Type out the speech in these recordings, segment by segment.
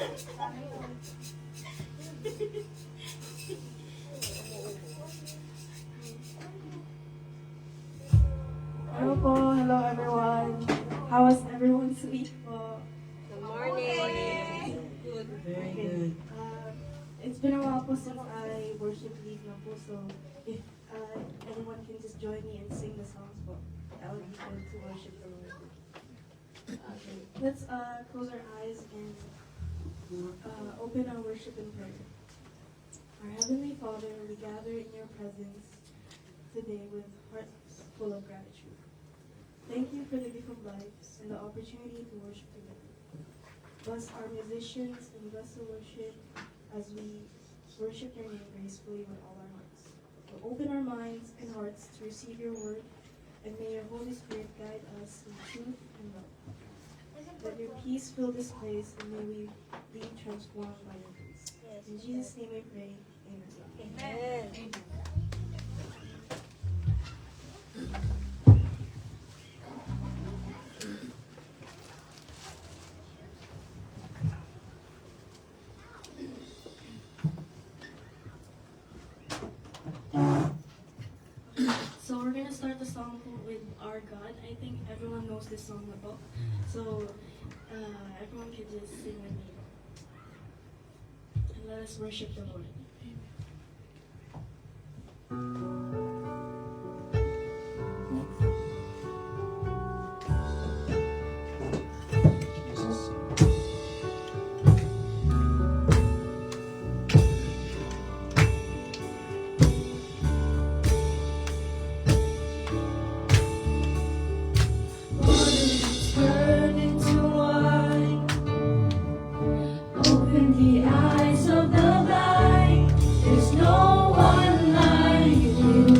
Hello po, hello everyone. How was everyone's week po? Good morning. Good. Very good. It's been a while po since I worship lead na po, so if anyone can just join me and sing the songs po, that would be good to worship the Lord. Okay, let's close our eyes and open our worship in prayer. Our Heavenly Father, we gather in your presence today with hearts full of gratitude. Thank you for the gift of life and the opportunity to worship together. Bless our musicians and bless the worship as we worship your name gracefully with all our hearts. So open our minds and hearts to receive your word, and may your Holy Spirit guide us in truth and love. Let your peace fill this place, and may we be transformed by your grace. In Jesus' name we pray. Amen. Amen. So we're gonna start the song with Our God. I think everyone knows this song about. So everyone can just sing with me. And let us worship the Lord. Turn into wine. Open the eyes of the blind. There's no one like you.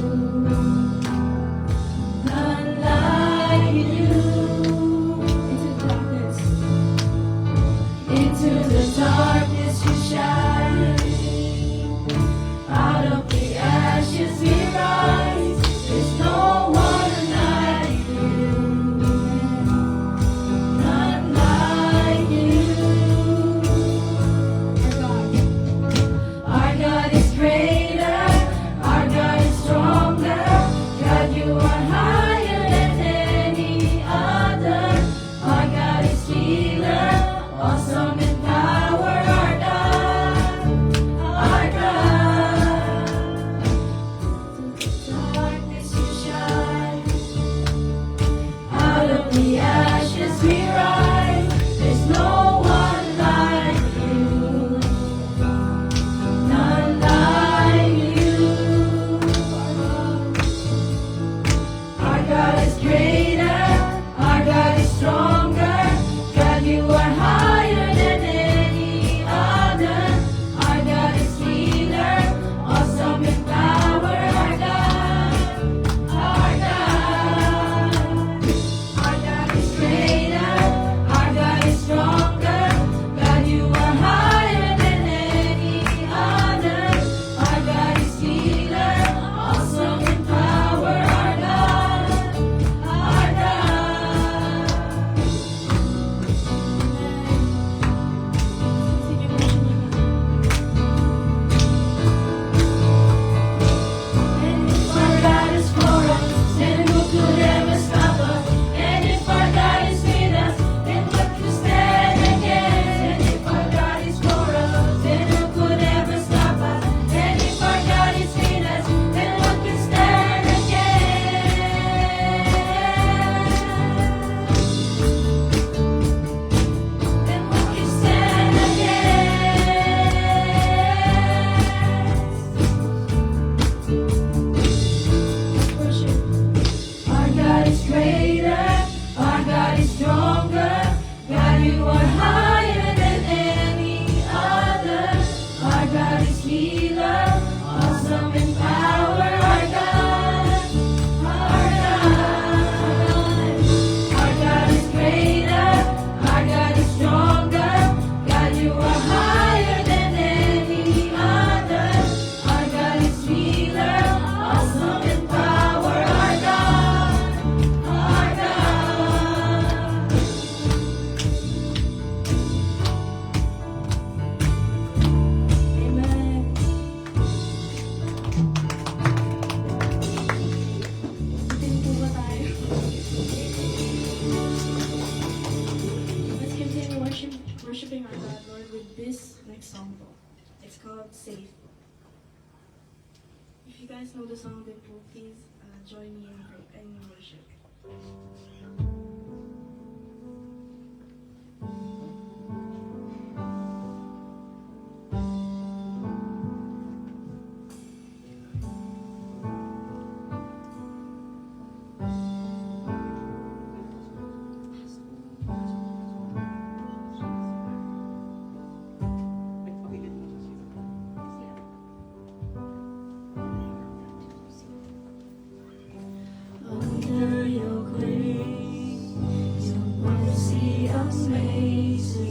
with this next song po. It's called Safe. If you guys know the song, then po, please join me in worship. Under your grace, your mercy amazes.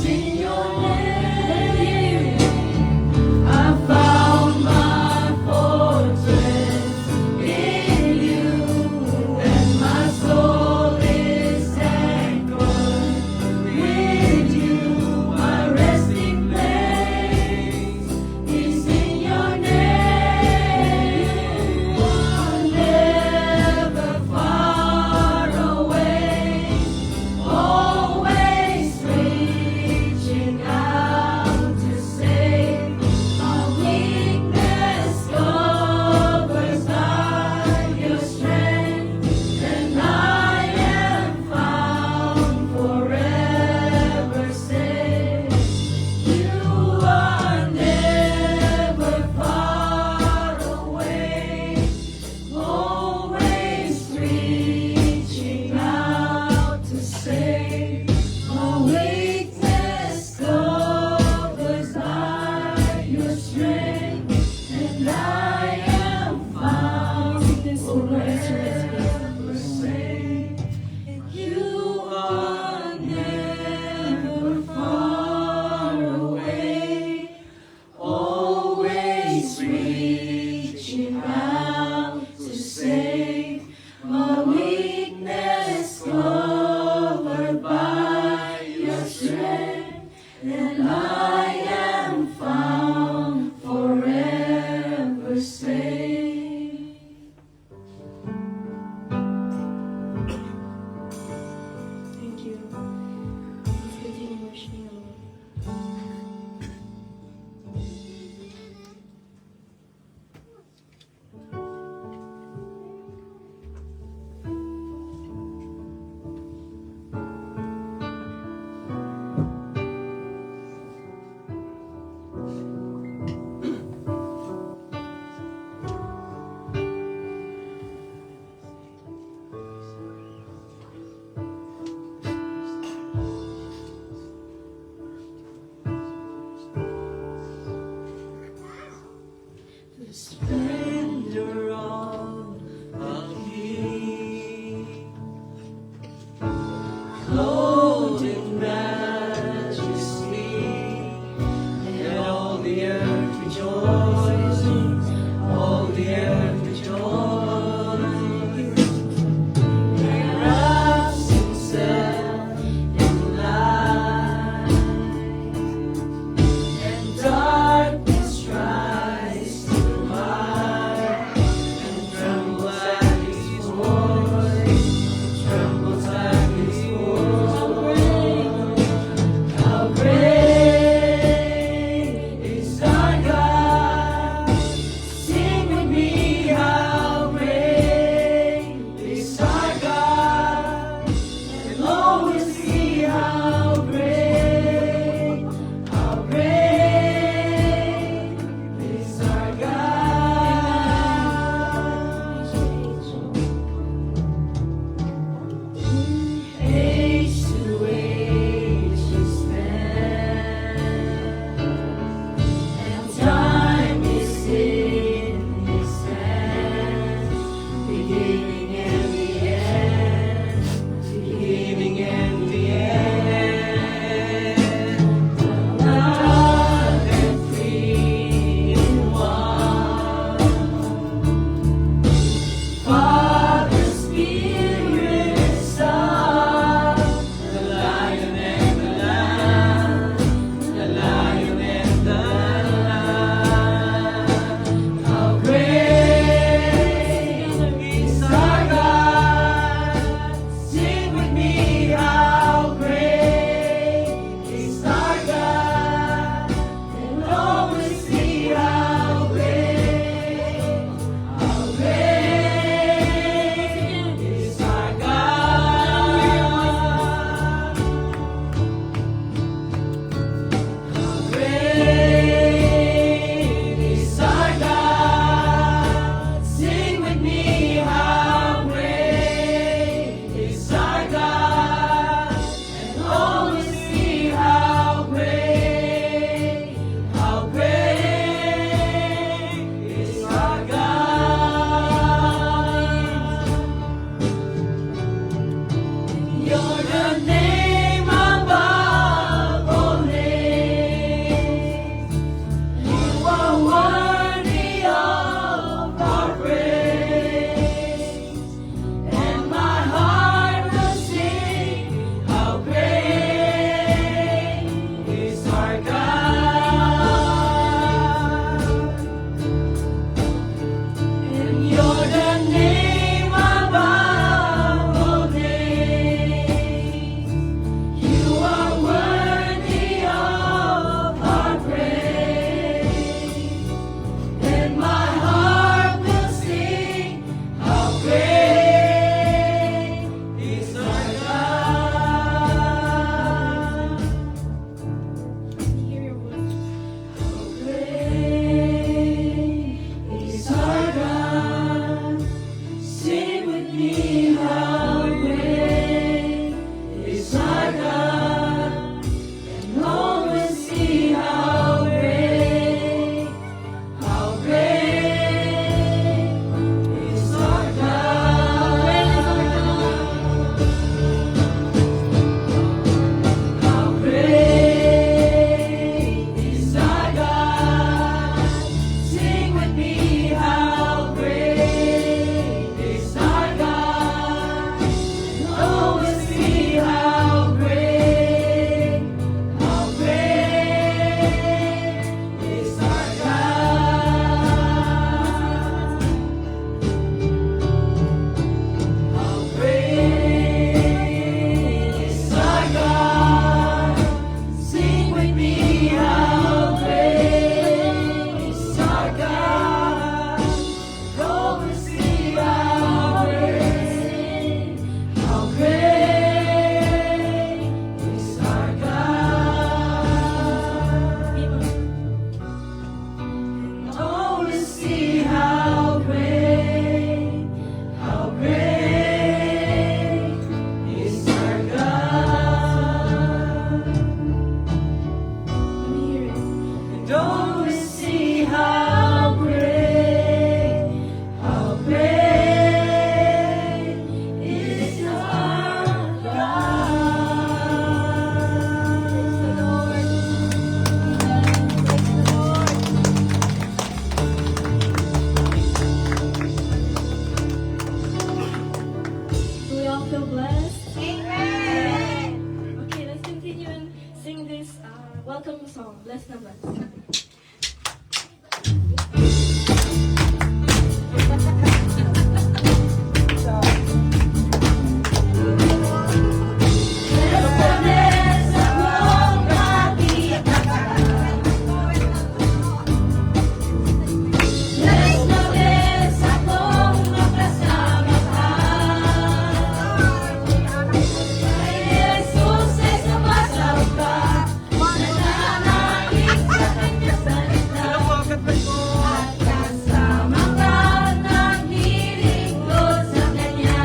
Thank you. Let's continue worshiping the Lord. The splendor of Thee, clothed in majesty, and all the earth rejoices, all the earth rejoices. He wraps Himself in light, and darkness tries to hide, and trembles at His voice, trembles at His voice. How great is our God? Sing with me, how great is our God? And always see how great is our God. Age to age He stands, and time is in His hands, beginning and the end, beginning and the end. welcome song, Bless na Bless. Bless akong makita ka. Bless na bless akong makasama ka. Kay Jesus ay sumasaw ka. Nananalig sa kanyang salita. At kasama ka naglilingkod sa kanya.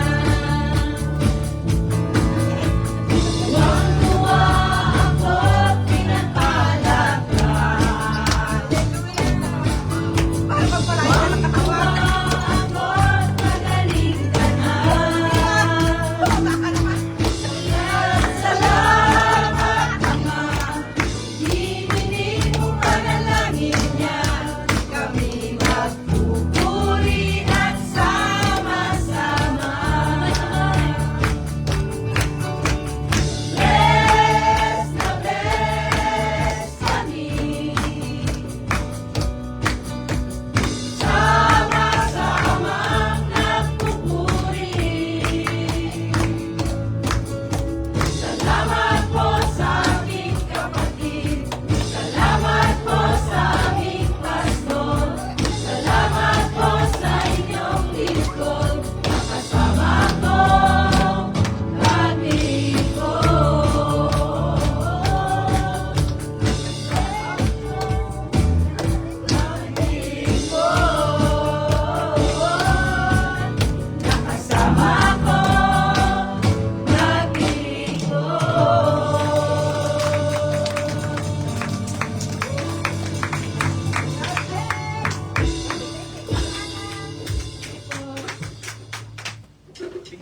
Tuwang-tuwa ako't pinagpalad ka. Tuwang-tuwa ako't magaling ka na. Salamat, Ama, hiniling mo panalangin niya. Kami magpupuri at sama-sama. Bless na bless kami. Sama-samang nagpupuri. Salamat po sa aking kapatid. Salamat po sa aming pastor. Salamat po sa inyong lingkod. Nakasama ko Nakasama ko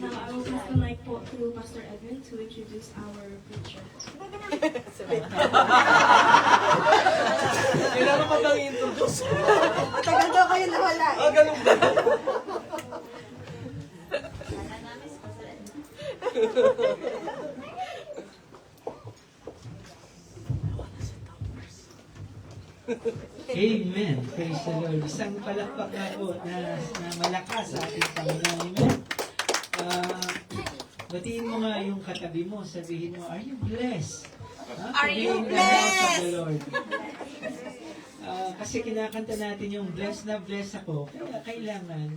Now I will pass the mic po to Pastor Edmund to introduce our preacher. Kailangan mo bang i-introduce? Matagal daw kayo nawala eh. Ganun ba? Amen. Praise the Lord. Isang palakpak na po na malakas sa ating Panginoon. Amen. Batiin mo nga yung katabi mo. Sabihin mo, are you blessed? Are you blessed? Of the Lord. Kasi kinakanta natin yung blessed na blessed ako. Kaya kailangan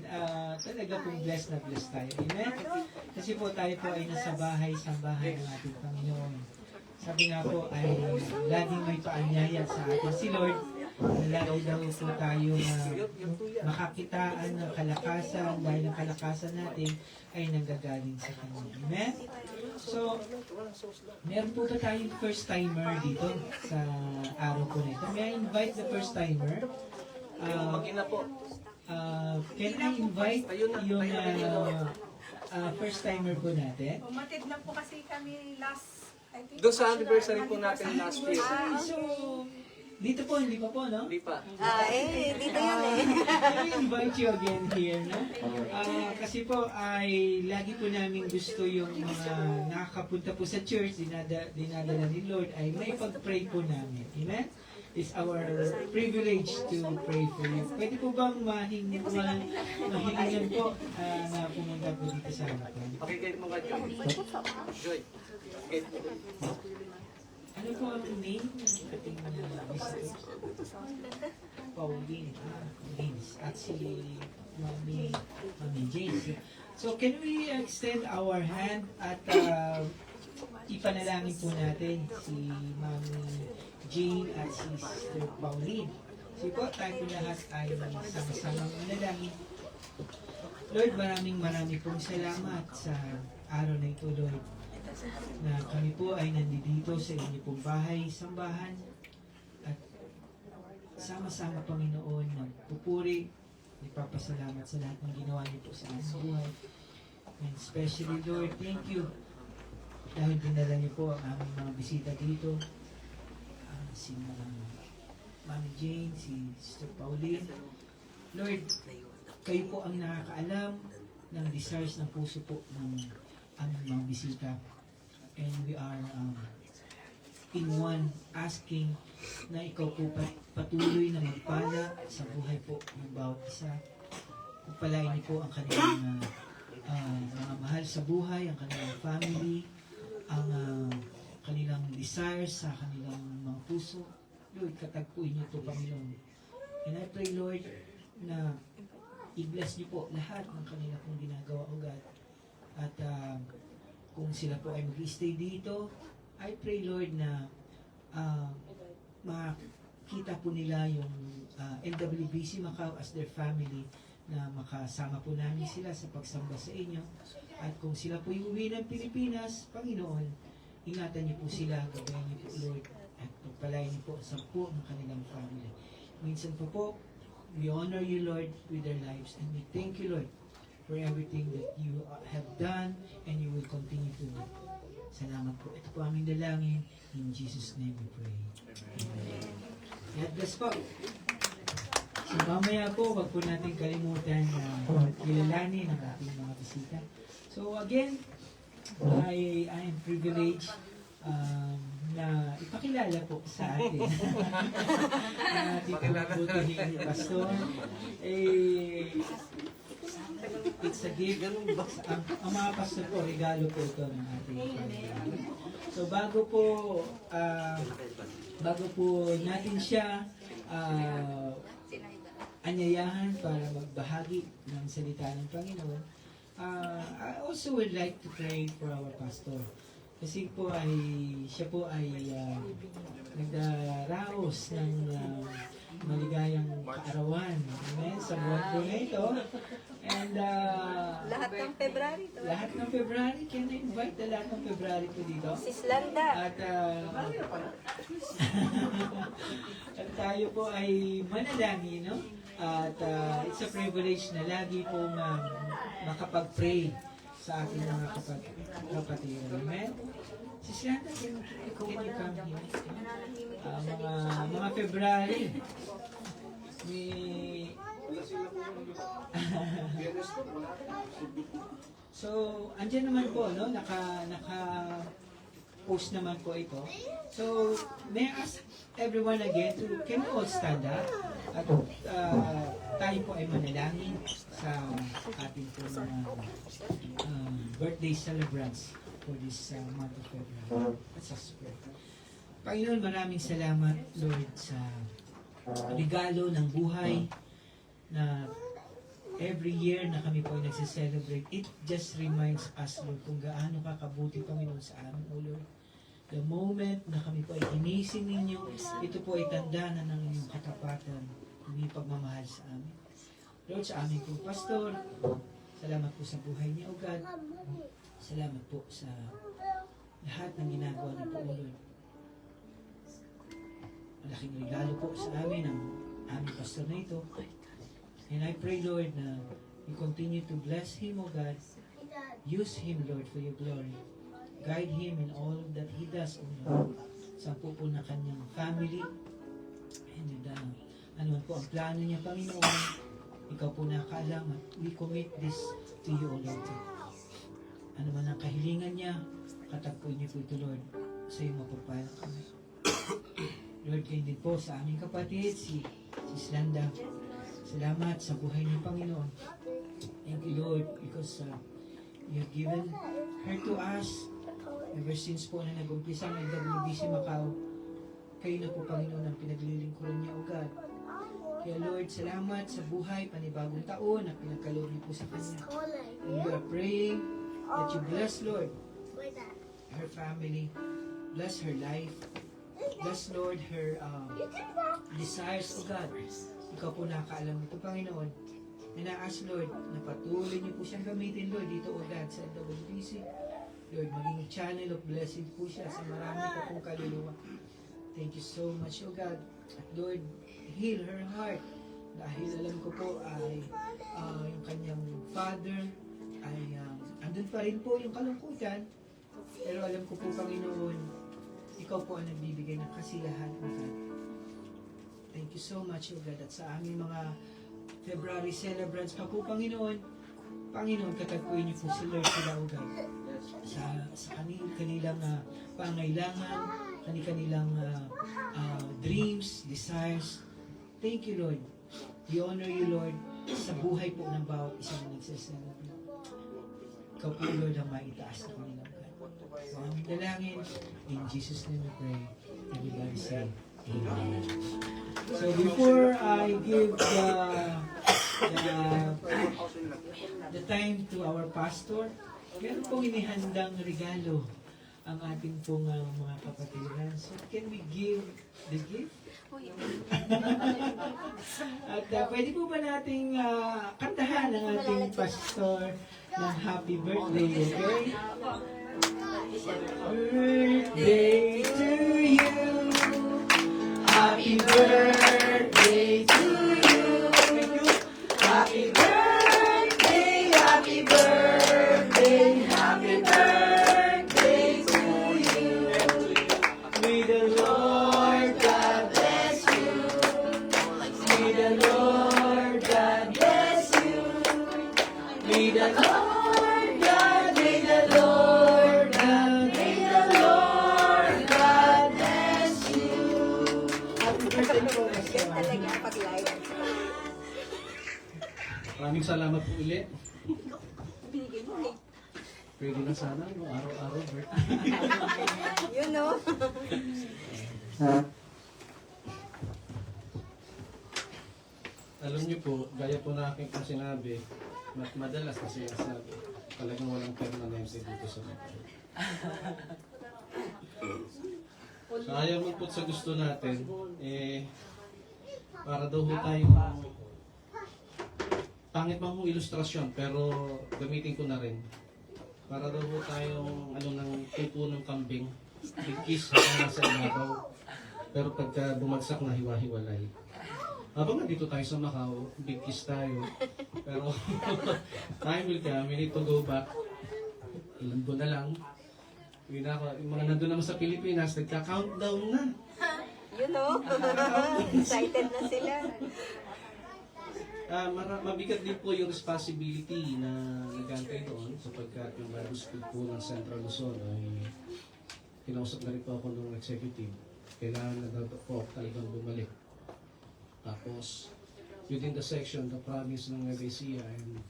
talaga pong blessed na blessed tayo. Amen? Kasi po tayo po ay nasa bahay sa bahay ng ating Panginoon. Sabi nga po ay laging may paanyaya sa atin si Lord. Lagi daw po tayo makakitaan ng kalakasan dahil ang kalakasan natin ay nanggagaling sa Kanya. Amen? So, meron po ba tayong first timer dito sa araw po na ito? May I invite the first timer? Mag-ina po. Can I invite yung first timer po natin? Umatid lang po kasi kami last, I think. Doon sa anniversary po natin last year. So, dito po, hindi pa po, no? Hindi pa. Dito yan eh. I invite you again here, no? Kasi po ay lagi po namin gusto yung mga nakakapunta po sa church, dinadala ni Lord, ay may pag-pray po namin. Amen? It's our privilege to pray for you. Pwede po bang mahilingan po na pumunta po dito sa harapan? Pakigate mo ka, Joy. Joy. Pakigate mo. Ano po ang name ng ating visitor? Pauline. Pauline. At si Mami James. So can we extend our hand at ipanalangin po natin si Mami Jane at si Sister Pauline. So po, tayo po lahat ay sama-samang manalangin. Lord, maraming pong salamat sa araw na ito, Lord, na kami po ay nandito sa inyo pong bahay, sambahan, at sama-sama, Panginoon, nagpupuri, nagpapasalamat sa lahat ng ginawa niyo po sa aming buhay. And especially, Lord, thank you dahil dinala niyo po ang aming mga bisita dito, si Mami Jane, si Sister Pauline. Lord, kayo po ang nakakaalam ng desires ng puso po ng aming mga bisita. And we are in one, asking na ikaw po patuloy na magpala sa buhay po ng bawat isa. Pagpalain niyo po ang kanilang mga mahal sa buhay, ang kanilang family, ang kanilang desires sa kanilang mga puso. Lord, katagpuin niyo po, Panginoon. And I pray, Lord, na i-bless niyo po lahat ng kanila pong ginagawa, O God. At kung sila po ay mag-stay dito, I pray, Lord, na makita po nila yung LWBC Macau as their family, na makasama po namin sila sa pagsamba sa inyo. At kung sila po uwi ng Pilipinas, Panginoon, ingatan niyo po sila, gabayan niyo po, Lord, at pagpalain niyo po sa po ng kanilang family. Minsan po, we honor you, Lord, with their lives, and we thank you, Lord, for everything that you have done and you will continue to do. Salamat po. Ito po aming dalangin. In Jesus' name we pray. Amen. God bless po. So mamaya po, wag po natin kalimutan na kilalanin ang ating mga bisita. So again, I am privileged na ipakilala po sa atin ang ating pagputihing pastor. It's a gift. Ang mga pastor po, regalo po ito ng ating Panginoon. So bago po natin siya anyayahan para magbahagi ng salita ng Panginoon, I also would like to pray for our pastor. Kasi po siya po ay nagdaraos ng maligayang kaarawan. Amen? Sa buwan po na ito. And Lahat ng February to. lahat ng February, can I invite the lahat ng February po dito? Sis Landa. At at tayo po ay manalangin, no? At it's a privilege na lagi po makapag-pray sa ating mga kapatid. Amen? Sis Landa, can you come here? Mga February, so, andyan naman po, no? Naka-post naman po ito. So, may I ask everyone again can you all stand up? At tayo po ay manalangin sa ating po mga birthday celebrants for this month of February. Let's just pray. Panginoon, maraming salamat, Lord, sa regalo ng buhay na every year na kami po ay nagsiselebrate. It just reminds us, Lord, kung gaano kakabuti, Panginoon, sa amin, O Lord. The moment na kami po ay ginising ninyo, ito po ay tanda na ng inyong katapatan, ng inyong pagmamahal sa amin. Lord, sa aming po, Pastor, salamat po sa buhay niya, O God. Salamat po sa lahat ng ginagawa niyo po, O Lord. Malaking regalo po sa amin ang aming pastor na ito. And I pray, Lord, na you continue to bless him, O God. Use him, Lord, for your glory. Guide him in all that he does, O Lord. Sampu po na kanyang family. And ano po ang plano niya, Panginoon. Ikaw po nakaalam at we commit this to you, O Lord. Ano man ang kahilingan niya, katagpuin niyo po ito, Lord. Sa iyo mapapala kami. Lord, kayo din po sa aming kapatid, si Slanda. Salamat sa buhay niyo, Panginoon. Thank you, Lord, because you have given her to us ever since po na nag-umpisa ng WBC Macau. Kayo na po, Panginoon, ang pinaglilingkuran niya, O God. Kaya, Lord, salamat sa buhay, panibagong taon na pinagkaloob niyo po sa kanya. And we are praying that you bless, Lord, her family, bless her life, bless, Lord, her desires, O God. Ikaw po nakakaalam nito, Panginoon. And I ask, Lord, na patuloy niyo po siyang gamitin, Lord, dito, O God, sa WBC. Lord, maging channel of blessing po siya sa marami po pong kaluluwa. Thank you so much, O God. At Lord, heal her heart. Dahil alam ko po ay yung kanyang father ay andun pa rin po yung kalungkutan. Pero alam ko po, Panginoon, ikaw po ang nagbibigay ng kasiyahan, O God. Thank you so much, O God. At sa aming mga February celebrants pa po, Panginoon, katagpuin niyo po si Lord sila, O God. Sa kanilang pangailangan, kanilang dreams, desires. Thank you, Lord. We honor you, Lord, sa buhay po ng bawat isang nagsasalapi. Ikaw po, Lord, ang maitaas na kanilang buhay. So, ang dalangin, in Jesus' name we pray. Everybody say, Amen. So, before I give the time to our pastor, meron pong inihandang regalo ang ating pong mga kapatiran. So, can we give the gift? At pwede po ba nating kantahan ang ating pastor ng happy birthday, okay? Birthday to you. Happy birthday to you. Happy birthday, happy birthday, happy birthday to you. May the Lord God bless you. May the Lord God bless you. May the Lord God, may the Lord God, may the Lord God bless you. Happy birthday po, Pastor. Talaga pag-live. Maraming salamat po ulit. Binigay mo eh. Pwede na sana, no? Araw-araw, birthday. Yun no? Alam niyo po, gaya po na aking kong sinabi, madalas kasi yung sabi, talagang walang permanency dito sa bahay. So ayaw mo po sa gusto natin, para daw po tayo, pangit man mong ilustrasyon, pero gamitin ko na rin. Para daw po tayong ng tupo ng kambing, bigkis na nasa ibabaw, pero pagka bumagsak na hiwa-hiwalay. Habang nandito tayo sa Macau, big kiss tayo. Pero time will come, we need to go back. Ilan buwan na lang. Yung mga nandun naman sa Pilipinas, nagka-countdown na. Yun no? Excited na sila. Mabigat din po yung responsibility na nagantay doon sapagkat yung Bible School po ng Central Luzon ay kinausap na rin po ako ng executive. Kailangan na daw po talagang bumalik. Tapos, within the section, the province ng Nueva Ecija and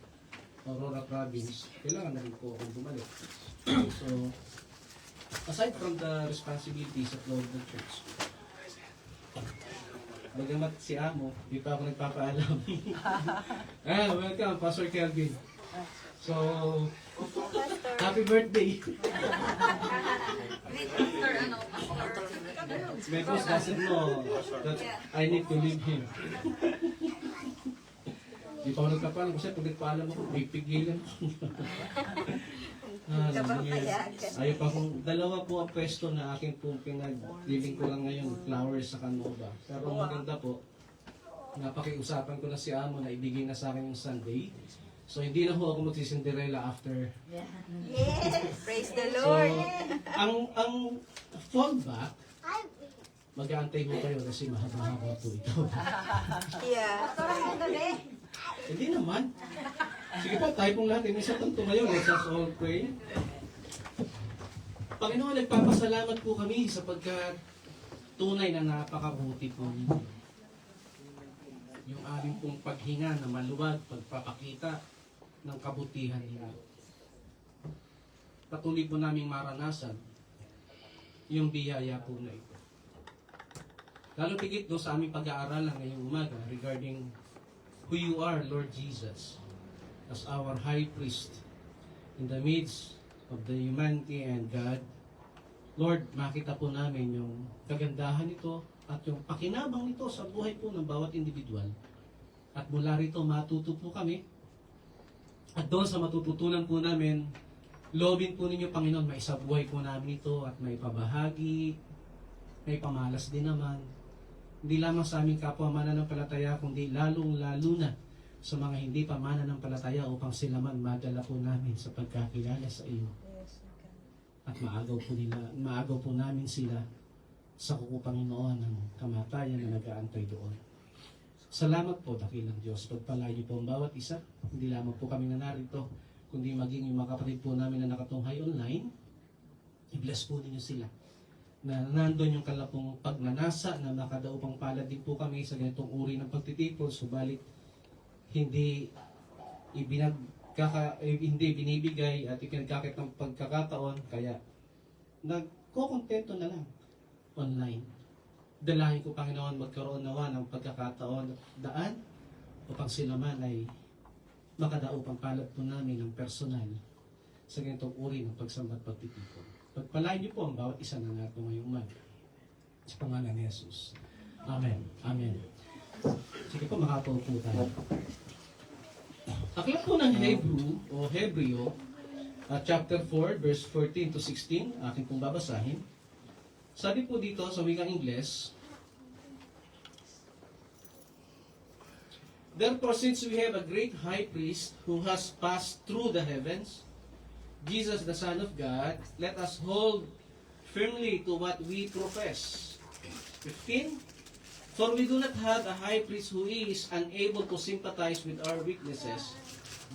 Aurora province, kailangan na rin po akong bumalik. So, aside from the responsibilities at Lord of the Church, bagamat si Amo, di pa ako nagpapaalam. Welcome, Pastor Kelvin. So, happy birthday! My boss doesn't know that I need to leave him. Di pa ako nagpapaalam kasi pag nagpaalam ako, may pigilan ako. Ayaw pa kung dalawa po ang pwesto na aking pong pinag-living ko lang ngayon, flowers sa Canova. Pero maganda po, napakiusapan ko na si Amo na ibigay na sa akin yung Sunday. So hindi na ho ako magsisinderella after. Yes! Praise the So, Lord! ang fallback, mag-aantay mo kayo kasi mahaba-haba po ito. Yeah. Hindi naman. Sige po, tayo pong lahat. Minsan tanto ngayon, let's us all pray. Panginoon, nagpapasalamat po kami sapagkat tunay na napakabuti po ninyo. Yung aming pong paghinga na maluwag, pagpapakita ng kabutihan ninyo. Patuloy po naming maranasan yung biyaya po na ito. Lalo tigit do sa aming pag-aaralan ngayong umaga regarding who you are, Lord Jesus, as our high priest in the midst of the humanity and God. Lord, makita po namin yung kagandahan nito at yung pakinabang nito sa buhay po ng bawat individual. At mula rito matuto po kami. At doon sa matututunan po namin, loobin po ninyo, Panginoon, maisabuhay po namin ito at may pabahagi, may pamalas din naman. Hindi lamang sa aming kapwa mananampalataya, kundi lalong-lalo na sa mga hindi pa mananampalataya upang sila man madala po namin sa pagkakilala sa iyo. At maagaw po namin sila sa Panginoon ng kamatayan na nag-aantay doon. Salamat po, dakilang Diyos. Pagpalain niyo po ang bawat isa. Hindi lamang po kami na narito, kundi maging yung mga kapatid po namin na nakatunghay online. I-bless po ninyo sila. na nandun yung kalapong pagnanasa na makadaupang palad din po kami sa ganitong uri ng pagtitipon, subalit hindi hindi binibigay at ipinagkakit ng pagkakataon, kaya nagkokontento na lang online. Dalahin ko, Panginoon, magkaroon nawa ng pagkakataon at daan upang sila man ay makadaupang palad po namin ng personal sa ganitong uri ng pagsamba at pagtitipon. Pagpalain niyo po ang bawat isa na nato ngayong umaga. Sa pangalan ni Jesus. Amen. Amen. Sige po, makapao po tayo. Aklat po ng Hebreo, chapter 4, verse 14 to 16, aking pong babasahin. Sabi po dito sa wikang Ingles, "Therefore, since we have a great high priest who has passed through the heavens, Jesus, the Son of God, let us hold firmly to what we profess." 15, "For we do not have a high priest who is unable to sympathize with our weaknesses,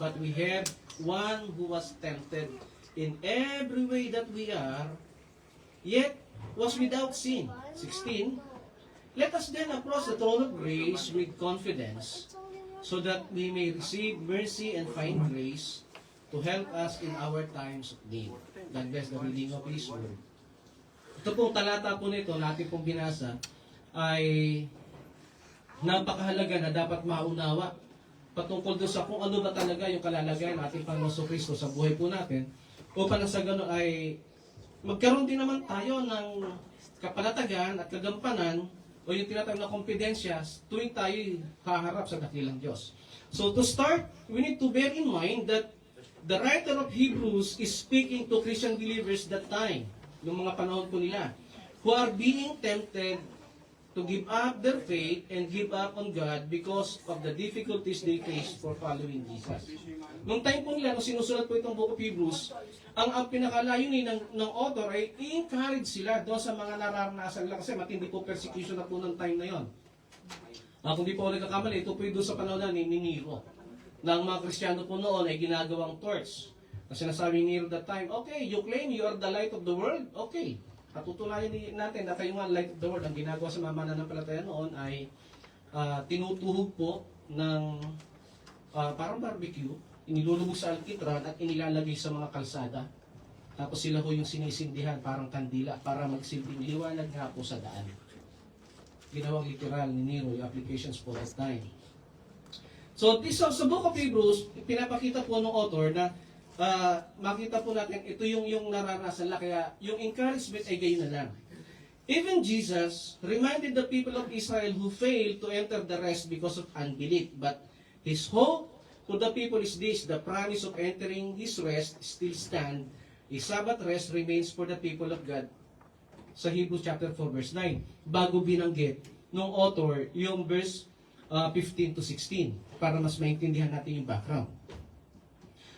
but we have one who was tempted in every way that we are, yet was without sin." 16, "Let us then approach the throne of grace with confidence, so that we may receive mercy and find grace to help us in our times of need." God bless the reading of His Word. Ito pong talata po nito, natin pong binasa, ay napakahalaga na dapat maunawa patungkol doon sa kung ano ba talaga yung kalalagayan ng ating Panginoon Kristo sa buhay po natin, upang sa gano'n ay magkaroon din naman tayo ng kapanatagan at kagampanan o yung tinatawag na kompidensya tuwing tayo haharap sa dakilang Diyos. So to start, we need to bear in mind that the writer of Hebrews is speaking to Christian believers that time, yung mga panahon po nila, who are being tempted to give up their faith and give up on God because of the difficulties they face for following Jesus. Nung time po nila, nung sinusulat po itong Book of Hebrews, ang pinakalayunin ng author ay i-encourage sila doon sa mga nararanasan nila kasi matindi po persecution na po ng time na yon. Kung di po ako nagkakamali, ito po yung doon sa panahon na ni Nero. Na ang mga Kristiyano po noon ay ginagawang torch. Kasi nasabi ni Nero that time, okay, you claim you are the light of the world, okay. Patutunayan natin na kayo nga light of the world. Ang ginagawa sa mga mananampalataya noon ay tinutuhog po ng parang barbecue, inilulubog sa alkitran at inilalagay sa mga kalsada. Tapos sila ho yung sinisindihan parang kandila para magsilbing liwanag nga po sa daan. Ginawang literal ni Nero yung applications po that time. So this sa Book of Hebrews, pinapakita po ng author na makita po natin ito yung naranasan nila, kaya yung encouragement ay gayon na lang. Even Jesus reminded the people of Israel who failed to enter the rest because of unbelief, but His hope to the people is this: the promise of entering His rest still stand. A Sabbath rest remains for the people of God. Sa Hebrews chapter 4 verse 9, bago binanggit ng author yung verse 15 to 16 para mas maintindihan natin yung background.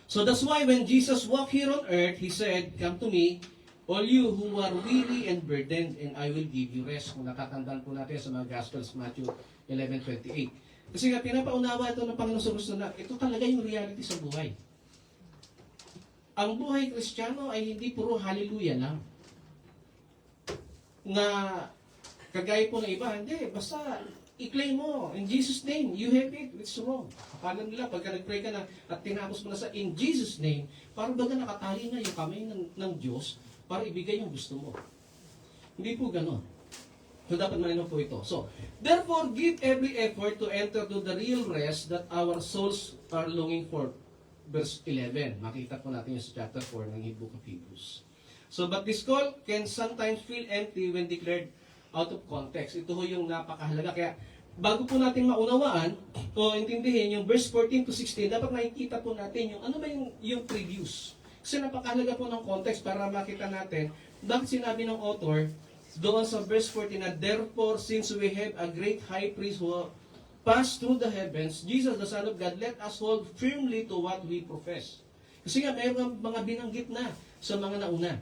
So that's why when Jesus walked here on earth, He said, "Come to me, all you who are weary and burdened, and I will give you rest." Kung natatandaan po natin sa mga Gospels, Matthew 11:28. Kasi nga, pinapaunawa ito ng Panginoon sa Kristo na ito talaga yung reality sa buhay. Ang buhay Kristiyano ay hindi puro hallelujah lang. Na kagaya po ng iba, hindi, basta i-claim mo, in Jesus' name, you have it, it's wrong. Akala nila, pagka nag-pray ka na at tinapos mo na sa in Jesus' name, parang baga nakatali na yung kamay ng Diyos para ibigay yung gusto mo. Hindi po ganon. So, dapat malinaw po ito. So, therefore, give every effort to enter to the real rest that our souls are longing for. Verse 11. Makita po natin yung sa chapter 4 ng Book of Hebrews. So, but this call can sometimes feel empty when declared out of context. Ito ho yung napakahalaga. Kaya, bago po natin maunawaan o intindihin yung verse 14 to 16, dapat nakikita po natin yung ano ba yung previous. Kasi napakahalaga po ng context para makita natin bakit sinabi ng author doon sa verse 14 na, "Therefore, since we have a great high priest who passed through the heavens, Jesus, the Son of God, let us hold firmly to what we profess." Kasi nga, mayroong mga binanggit na sa mga nauna.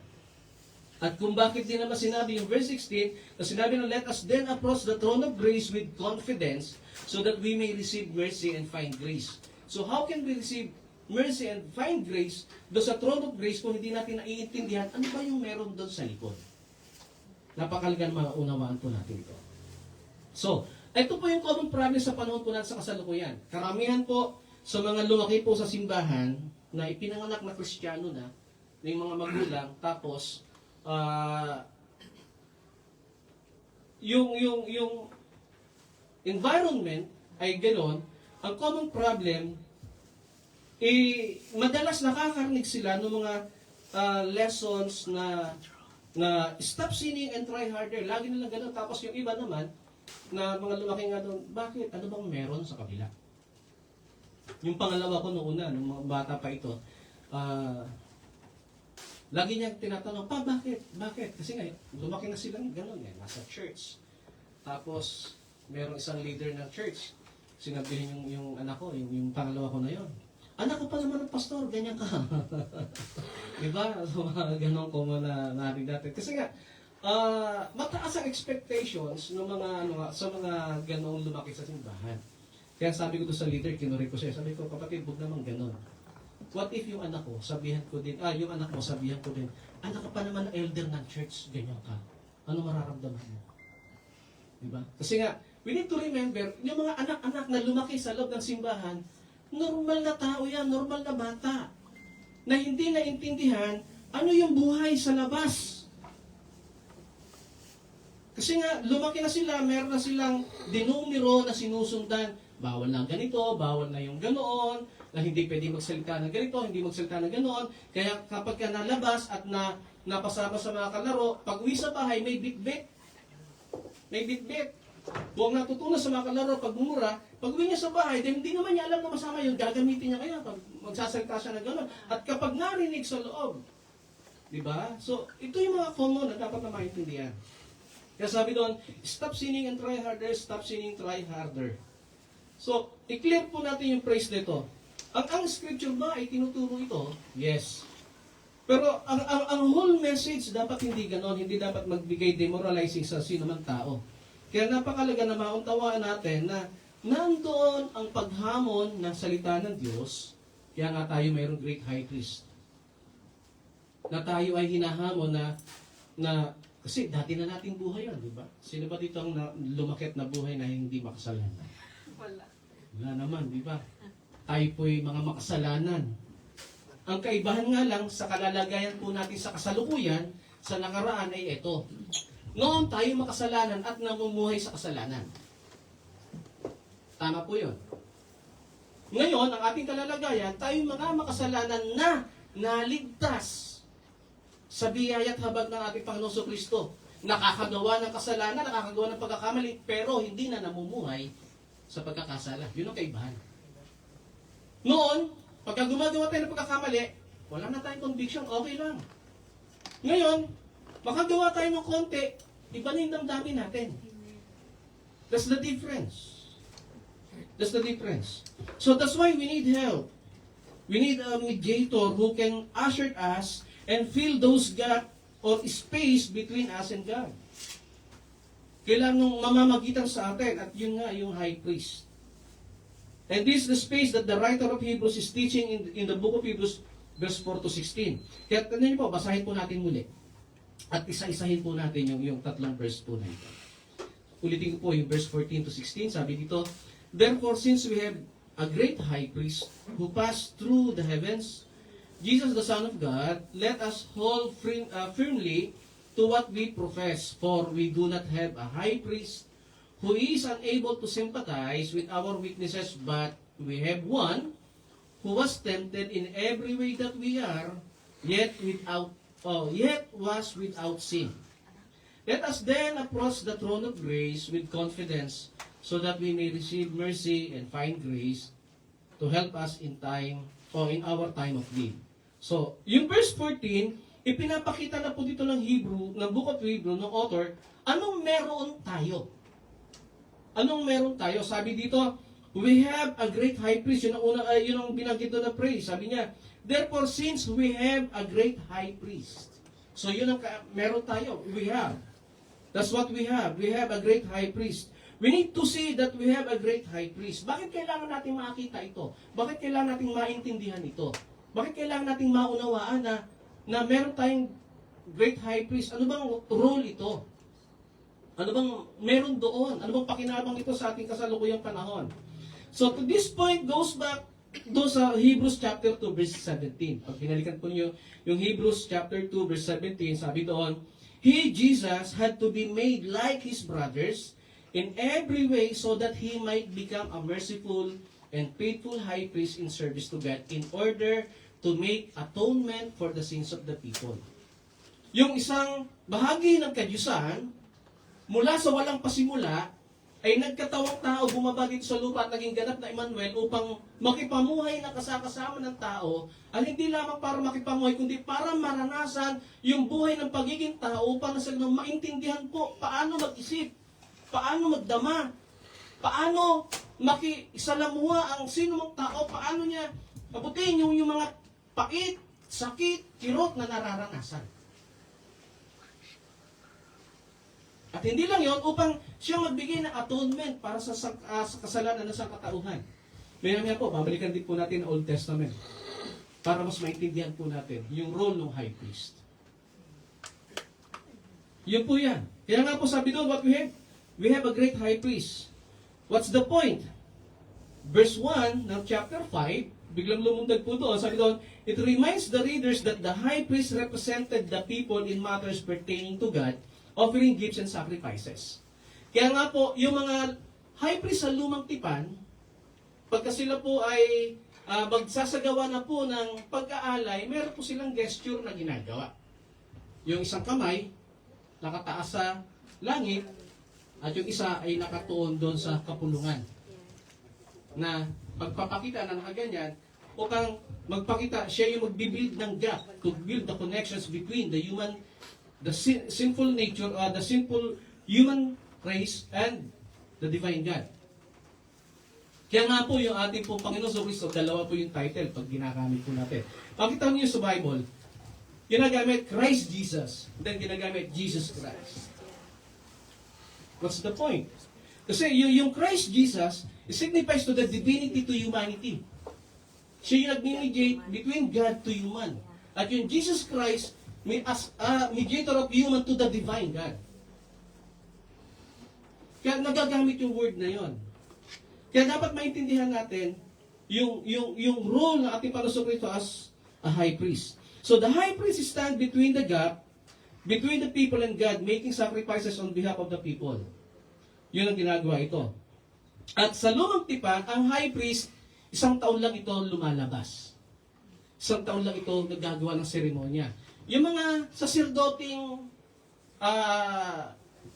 At kung bakit din naman sinabi yung verse 16, na sinabi na, "Let us then approach the throne of grace with confidence, so that we may receive mercy and find grace." So how can we receive mercy and find grace doon sa throne of grace kung hindi natin naiintindihan ano ba yung meron doon sa likod? Napakalaga na maunawaan po natin ito. So, ito po yung common problem sa panahon po natin sa kasalukuyan. Karamihan po sa mga lumaki po sa simbahan na ipinanganak na Kristiyano na yung mga magulang, tapos yung environment ay gano'n, ang common problem, madalas nakakarinig sila ng mga lessons na stop sinning and try harder. Lagi nilang gano'n. Tapos yung iba naman, na mga lumaki nga doon, bakit? Ano bang meron sa kabila? Yung pangalawa ko noong una, nung mga bata pa ito, lagi niya tinatanong, bakit? Bakit? Kasi nga, lumaki na silang gano'n eh, nasa church. Tapos, merong isang leader ng church, sinabihin yung anak ko, yung pangalawa ko na yon. Anak ko pa naman ng pastor, ganyan ka. Diba? So, mga ganon ko na narinig natin. Kasi nga, mataas ang expectations ng sa mga ganong lumaki sa simbahan. Kaya sabi ko to sa leader, kinurik ko siya. Sabi ko, kapatid, huwag naman ganon. What if yung anak ko, sabihan ko din, yung anak mo, sabihan ko din, anak ka pa naman elder ng church, ganyan ka. Ano mararamdaman mo? Diba? Kasi nga, we need to remember, yung mga anak-anak na lumaki sa loob ng simbahan, normal na tao yan, normal na bata, na hindi naintindihan ano yung buhay sa labas. Kasi nga, lumaki na sila, meron na silang dinumero na sinusundan. Bawal na ganito, bawal na yung ganoon, na hindi pwede magsalita ng ganito, hindi magsalita ng ganoon. Kaya kapag ka nalabas at napasama sa mga kalaro, pag uwi sa bahay, may bit-bit. May bit-bit. Buwang natutunan sa mga kalaro, pag bumura, pag uwi niya sa bahay, then hindi naman niya alam na masama yun, gagamitin niya kaya pag magsasalita siya ng gano'n. At kapag narinig sa loob, di ba? So, ito yung mga common na dapat na maintindihan. Kaya sabi doon, stop sinning and try harder, stop sinning, try harder. So, i-clear po natin yung phrase nito. Ang scripture ba ay tinuturo ito? Yes. Pero ang whole message dapat hindi ganon, hindi dapat magbigay demoralizing sa sino man tao. Kaya napakalaga na mauntawaan natin na nandoon ang paghamon ng salita ng Diyos, kaya nga tayo mayroong great high priest. Na tayo ay hinahamon na kasi dati na nating buhay yun, di ba? Sino ba dito ang lumakit na buhay na hindi makasalanan? Wala naman, di ba? Tayo po'y mga makasalanan. Ang kaibahan nga lang sa kalalagayan po natin sa kasalukuyan, sa nakaraan ay ito. Noon tayo makasalanan at namumuhay sa kasalanan. Tama po yun. Ngayon, ang ating kalalagayan, tayo mga makasalanan na naligtas sa biyaya at habag ng ating Panginoon Kristo. Nakakagawa ng kasalanan, nakakagawa ng pagkakamali, pero hindi na namumuhay sa pagkakasala. Yun ang kaibahan. Noon, pagka gumagawa tayo ng pagkakamali, wala na tayong conviction, okay lang. Ngayon, makagawa tayo ng konti, iba na yung damdamin natin. That's the difference. That's the difference. So that's why we need help. We need a mediator who can usher us and fill those gap or space between us and God. Kailangan nung mamamagitan sa atin, at yun nga yung high priest. And this is the space that the writer of Hebrews is teaching in the book of Hebrews, verse 4 to 16. Kaya tandaan niyo po, basahin po natin muli. At isa-isahin po natin yung tatlong verse po na ito. Ulitin ko po yung verse 14 to 16. Sabi dito, therefore, since we have a great high priest who passed through the heavens, Jesus the Son of God, let us hold firmly to what we profess, for we do not have a high priest who is unable to sympathize with our weaknesses, but we have one who was tempted in every way that we are, yet was without sin. Let us then approach the throne of grace with confidence, so that we may receive mercy and find grace to help us in our time of need. So, yung verse 14, ipinapakita na po dito ng book of Hebrew, ng author, anong meron tayo? Anong meron tayo? Sabi dito, we have a great high priest. Yun ang binanggit doon na praise. Sabi niya, therefore, since we have a great high priest. So, yun ang meron tayo. We have. That's what we have. We have a great high priest. We need to see that we have a great high priest. Bakit kailangan natin makita ito? Bakit kailangan natin maintindihan ito? Bakit kailangan natin maunawaan na meron tayong great high priest? Ano bang role ito? Ano bang meron doon? Ano bang pakinabang ito sa ating kasalukuyang panahon? So to this point goes back doon sa Hebrews chapter 2 verse 17. Pag pinalikan po niyo yung Hebrews chapter 2 verse 17, sabi doon, He, Jesus, had to be made like His brothers in every way so that He might become a merciful and faithful high priest in service to God in order to make atonement for the sins of the people. Yung isang bahagi ng kadyusan, mula sa walang pasimula, ay nagkatawang tao, bumaba dito sa lupa at naging ganap na Emmanuel upang makipamuhay na kasakasama ng tao, at hindi lamang para makipamuhay, kundi para maranasan yung buhay ng pagiging tao upang nasa maintindihan po paano mag-isip, paano magdama, paano makisalamuha ang sino mang tao, paano niya abutin yung mga pait, sakit, kirot na nararanasan. At hindi lang yon upang siya magbigay ng atonement para sa kasalanan ng sangkatauhan. Maya po, babalikan din po natin ang Old Testament para mas maintindihan po natin yung role ng high priest. Yun po yan. Kaya nga po sabi doon, what we have? We have a great high priest. What's the point? Verse 1 ng chapter 5, biglang lumundag po doon, sabi doon, it reminds the readers that the high priest represented the people in matters pertaining to God, offering gifts and sacrifices. Kaya nga po, yung mga high priest sa lumang tipan, pagka sila po ay magsasagawa na po ng pag-aalay, meron po silang gesture na ginagawa. Yung isang kamay, nakataas sa langit, at yung isa ay nakatuon doon sa kapulungan. Na pagpapakita na nakaganyan, upang magpakita, siya yung magbibuild ng gap, to build the connections between the human the sinful nature, the sinful human race and the divine God. Kaya nga po yung ating pong Panginoon sa Kristo, dalawa po yung title pag ginagamit po natin. Pakita niyo sa Bible, ginagamit Christ Jesus, then ginagamit Jesus Christ. What's the point? Kasi yung Christ Jesus, it signifies to the divinity to humanity. Siya yung nag-mediate between God to human. At yung Jesus Christ, as a mediator of human to the divine God. Kaya nagagamit yung word na yon. Kaya dapat maintindihan natin yung role ng ating Panginoon Kristo as a high priest. So the high priest stand between the gap, between the people and God, making sacrifices on behalf of the people. Yun ang ginagawa ito. At sa lumang tipan, ang high priest, isang taon lang ito lumalabas. Isang taon lang ito nagagawa ng seremonya. Yung mga saserdoting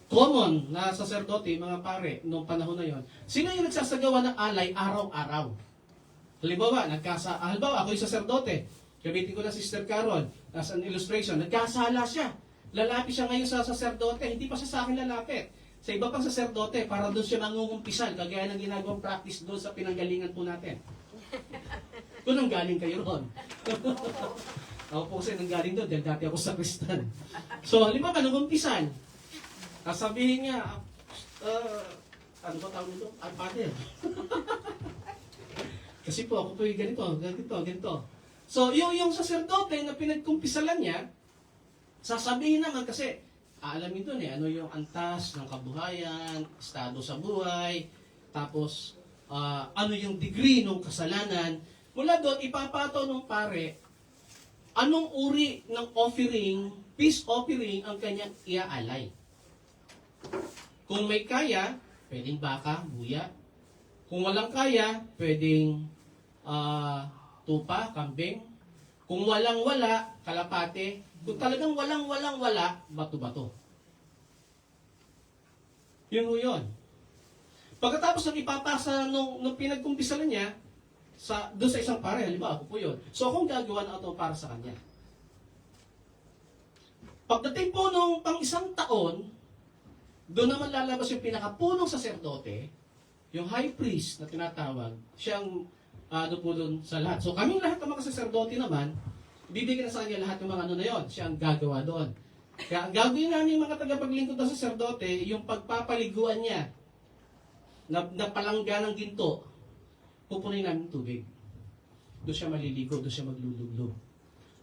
common na saserdote, mga pare, noong panahon na yon, sino yung nagsasagawa ng alay araw-araw? Halimbawa, halimbawa, ako yung saserdote. Gamitin ko na si Sister Carol as an illustration. Nagkasala siya. Lalapit siya ngayon sa saserdote. Hindi pa siya sa akin lalapit. Sa iba pang saserdote, para doon siya mangungumpisal, kagaya ng ginagawang practice doon sa pinanggalingan po natin. Kung nang galing kayo ron. Ako po kasi nanggaling doon dahil dati ako sa Kristan. So, halimbawa, nangumpisan. Sabihin niya, ano ba tawag nito? Father. Kasi po, ako po yung ganito. So, yung saserdote na pinagkumpisalan niya, sasabihin naman kasi, aalamin doon ano yung antas ng kabuhayan, estado sa buhay, tapos, ano yung degree ng kasalanan. Mula doon, ipapato ng pare, anong uri ng offering, peace offering ang kanyang iaalay. Kung may kaya, pwedeng baka, buya. Kung walang kaya, pwedeng tupa, kambing. Kung walang-wala, kalapate. Kung talagang walang-wala, bato-bato. Yun. Pagkatapos ng ipapasa nung pinagkumpisalan niya, doon sa isang pare, halimbawa ako po yun. So akong gagawa na ito para sa kanya. Pagdating po nung pang isang taon, doon naman lalabas yung pinakapunong saserdote, yung high priest na tinatawag, siyang po doon sa lahat. So kaming lahat ng mga saserdote naman, bibigyan na sa kanya lahat ng mga na yun. Siya ang gagawa doon. Kaya ang gagawin namin mga tagapaglingkod na saserdote, yung pagpapaliguan niya, na palangga ng ginto, pupunin namin tubig. Doon siya maliligo, doon siya maglulublog.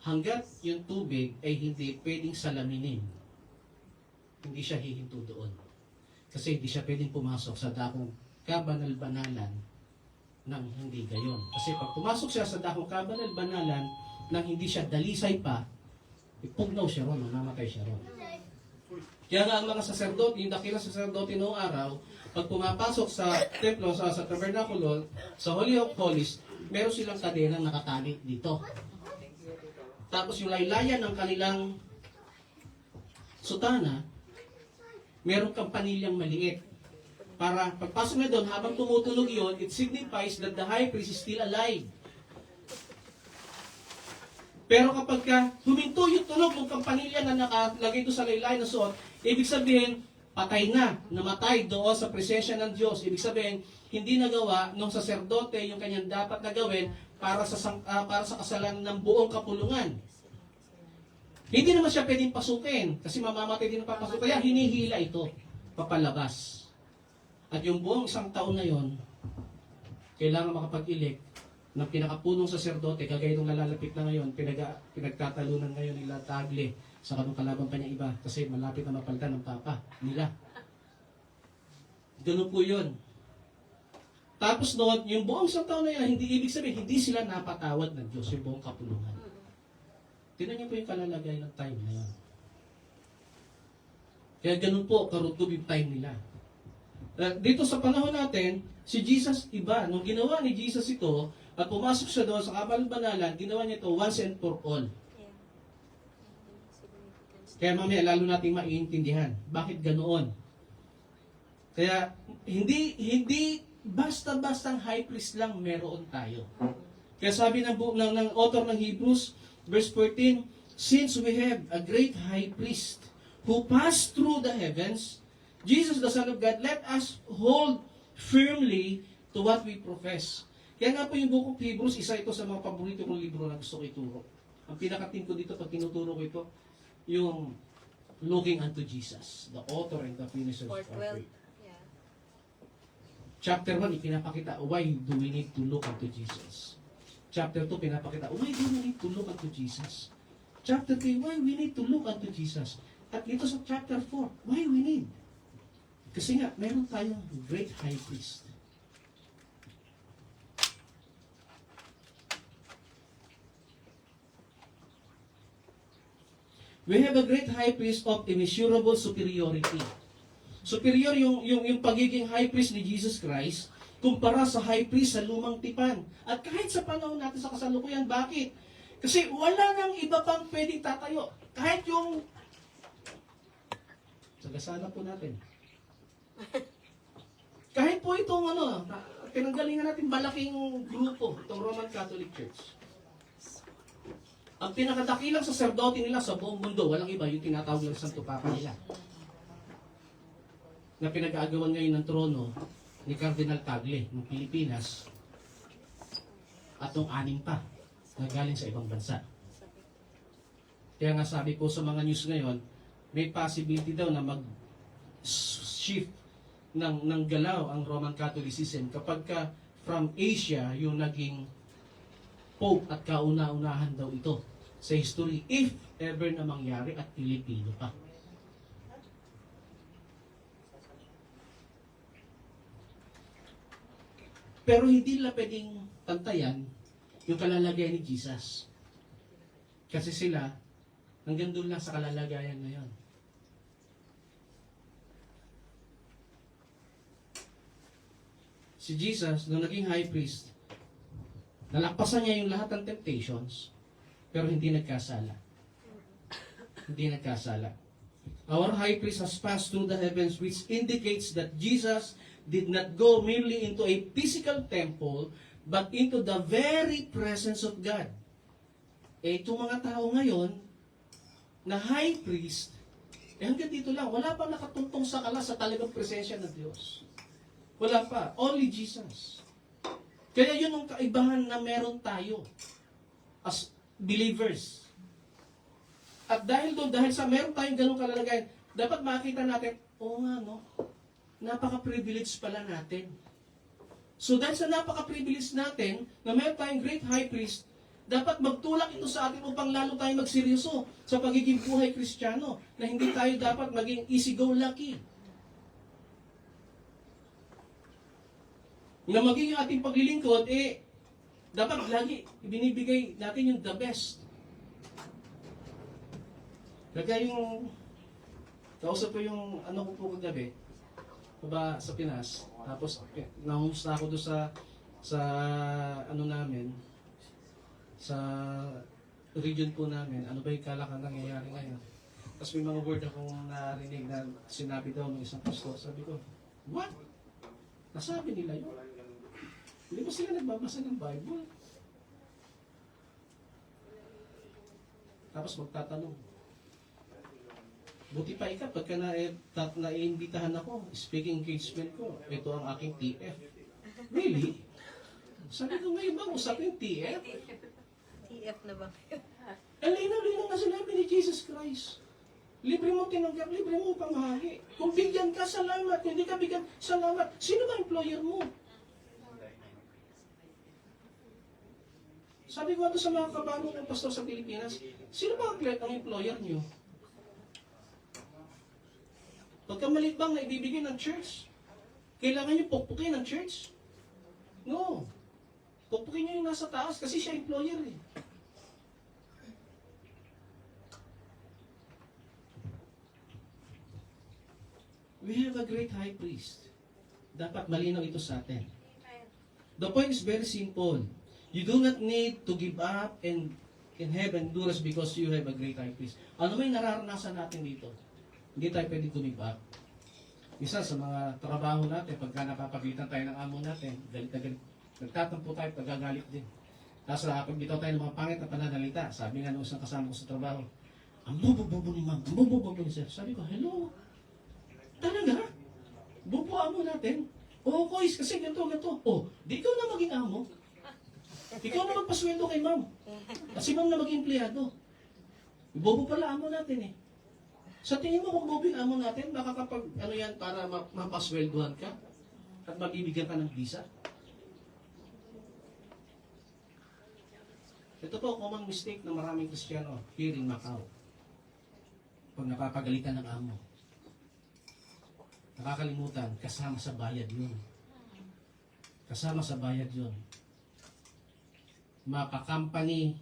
Hanggat yung tubig ay hindi pwedeng salaminin, hindi siya hihinto doon. Kasi hindi siya pwedeng pumasok sa dakong kabanal-banalan nang hindi gayon. Kasi pag pumasok siya sa dakong kabanal-banalan nang hindi siya dalisay pa, ipugnaw siya ron, mamamatay siya ron. Kaya nga ang mga saserdote, yung dakilang saserdote noong araw, pag pumapasok sa templo, sa tabernakulo, sa Holy of Holies, meron silang kadenang nakatali dito. Tapos yung laylayan ng kanilang sutana, meron kampanilyang maliit. Para pagpasok na doon, habang tumutunog yun, it signifies that the high priest is still alive. Pero kapag huminto yung tunog ng kampanilya na nakalagay doon sa laylayan na suot, ibig sabihin, patay na, namatay doon sa presensya ng Diyos. Ibig sabihin, hindi nagawa ng saserdote yung kanyang dapat na gawin para sa kasalanan ng buong kapulungan. Hindi naman siya pwedeng pasukin kasi mamamatay din ang papasok. Kaya hinihila ito, papalabas. At yung buong isang taon na yon, kailangan makapag-elect ng pinakapunong saserdote, kagaya nung nalalapit na ngayon, pinagtatalunan ngayon nila Tagle sa kanong kalaban pa niya iba kasi malapit na mapalitan ng papa nila. Ganun po yun. Tapos noon, yung buong isang taon na yan, hindi ibig sabihin, hindi sila napatawad ng Diyos, yung buong kapulungan. Tingnan niyo po yung kalalagay ng time na yan. Kaya ganun po, karugtog yung time nila. Dito sa panahon natin, si Jesus iba. Nung ginawa ni Jesus ito, at pumasok siya doon sa kabanal-banalan, ginawa niya ito once and for all. Kaya mamaya, lalo nating maiintindihan. Bakit ganoon? Kaya, hindi basta-bastang high priest lang meron tayo. Kaya sabi ng author ng Hebrews, verse 14, since we have a great high priest who passed through the heavens, Jesus, the Son of God, let us hold firmly to what we profess. Kaya nga po yung Book of Hebrews, isa ito sa mga paborito kong libro na gusto ko ituro. Ang pinakating ko dito, pag tinuturo ko ito, yung looking unto Jesus, the author and the finisher of our faith. Yeah. Chapter 1, ipinapakita, why do we need to look unto Jesus? Chapter 2, pinapakita, why do we need to look unto Jesus? Chapter 3, why we need to look unto Jesus? At dito sa chapter 4, why we need? Kasi nga, meron tayong great high priest. We have a great high priest of immeasurable superiority. Superior yung pagiging high priest ni Jesus Christ kumpara sa high priest sa lumang tipan. At kahit sa panahon natin sa kasalukuyan, bakit? Kasi wala nang iba pang pwedeng tatayo. Kahit yung sagasana po natin. Kahit po itong pinanggalingan natin malaking grupo, itong Roman Catholic Church. Ang pinakadakilang saserdote nila sa buong mundo, walang iba, yung tinatawag ng Santo Papa nila. Na pinag-aagawan ngayon ng trono ni Cardinal Tagle ng Pilipinas at ng 6 pa na galing sa ibang bansa. Kaya nga sabi ko sa mga news ngayon, may possibility daw na mag-shift ng galaw ang Roman Catholicism kapag from Asia yung naging Pope at kauna-unahan daw ito sa history if ever na mangyari at Pilipino pa. Pero hindi nila pwedeng tantayan yung kalalagayan ni Jesus. Kasi sila, hanggang doon lang sa kalalagayan na yun. Si Jesus, nung naging high priest, nalakpasan niya yung lahat ng temptations, pero hindi nagkasala. Hindi nagkasala. Our high priest has passed through the heavens, which indicates that Jesus did not go merely into a physical temple, but into the very presence of God. Itong mga tao ngayon, na high priest, hanggang dito lang, wala pang nakatuntong sa sa talagang presensya ng Diyos. Wala pa. Only Jesus. Kaya yun ang kaibahan na meron tayo as believers. At dahil sa meron tayong ganung kalalagayan, dapat makita natin, napaka-privilege pala natin. So dahil sa napaka-privilege natin, na meron tayong great high priest, dapat magtulak ito sa atin upang lalo tayong magseryoso sa pagiging buhay Kristiyano, na hindi tayo dapat maging easy-go-lucky. na maging ating paglilingkod, dapat lagi ibinibigay natin yung the best. Kaya yung, kausap ko yung ano ko po kagabi, ba sa Pinas, tapos nangumusta ako doon sa ano namin, sa region po namin, ano ba yung kalakang nangyayari ngayon. Tapos may mga word akong narinig na sinabi daw ng isang pastor. Sabi ko, what? Nasabi nila yun? Hindi ba sila nagbabasa ng Bible? Tapos magtatanong. Buti pa ikaw, pagka naiimbitahan ako, speaking engagement ko, ito ang aking TF. Really? Sabi ko, ngayon ba usapin TF? TF na ba? Ang linaw-linaw na sinabi ni Jesus Christ. Libre mo tinanggap, libre mo pamahagi. Kung bigyan ka, salamat. Kung hindi ka bigyan, salamat. Sino ba employer mo? Sabi ko sa mga kabano ng pastor sa Pilipinas, sino ba ang employer niyo? Pagka maliit bang na ibibigay ng church, kailangan niyo pukpukin ng church? No. Pukpukin niyo yung nasa taas kasi siya employer eh. We have a great high priest. Dapat malinaw ito sa atin. The point is very simple. You do not need to give up and in heaven do this because you have a great high priest. Ano may nararanasan natin dito? Hindi tayo pwede to-give up. Isa sa mga trabaho natin, pagka napapagitan tayo ng amo natin, galit na galit, nagtatampo tayo, pagkagalit din. Tapos pag bitaw tayo ng mga pangit na pananalita, sabi nga nung isang kasama ko sa trabaho, ang bubo-bubo ni ma'am, ang bubo-bubo ni sir. Sabi ko, hello? Talaga? Bubo amo natin? Oo, kois, kasi ganito. Oh, di ikaw na maging amo. Ikaw na magpasweldo kay ma'am. Kasi ma'am na maging empleyado. Bobo pala amo natin eh. Sa tingin mo kung bobo yung amo natin, baka kapag ano yan para mapasweldohan ka at mabibigyan ka ng visa? Ito po, common mistake ng maraming Kristiyano here in Macau. Pag napapagalitan ng amo. Nakakalimutan, kasama sa bayad yun. Kasama sa bayad yun. Mapa-company,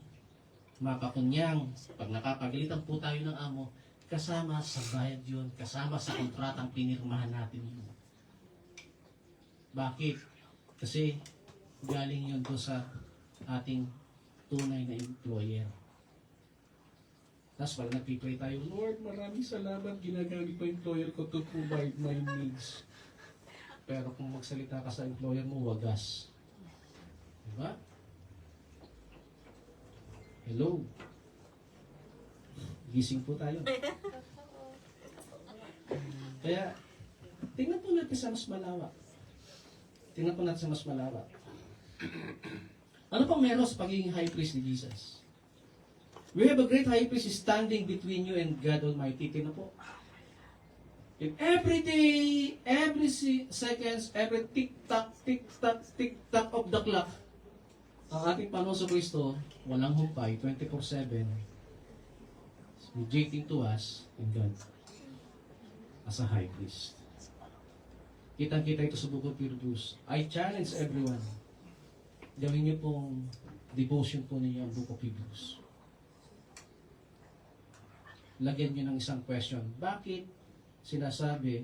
mapa-kunyang, pag napapagalitan po tayo ng amo, kasama sa bayad yun, kasama sa kontratang pinirmahan natin yun. Bakit? Kasi galing yun doon sa ating tunay na employer. Tapos pag nagpipray tayo, Lord, maraming salamat, ginagamit ko employer ko to provide my needs. Pero kung magsalita ka sa employer mo, wagas. Diba? Hello? Gising po tayo. Kaya, tingnan po natin sa mas malawak. Tingnan po natin sa mas malawak. Ano pang meron sa pagiging high priest ni Jesus? We have a great high priest standing between you and God Almighty. Tingnan po. In every day, every seconds, every tick-tock, tick-tock, tick-tock of the clock, ang ating Panginoon sa Kristo, walang humpay, 24/7, mediating to us in God as a high priest. Kitang-kita ito sa Book of Hebrews. I challenge everyone, gawin niyo pong devotion po ninyo ang Book of Hebrews. Lagyan niyo ng isang question. Bakit sinasabi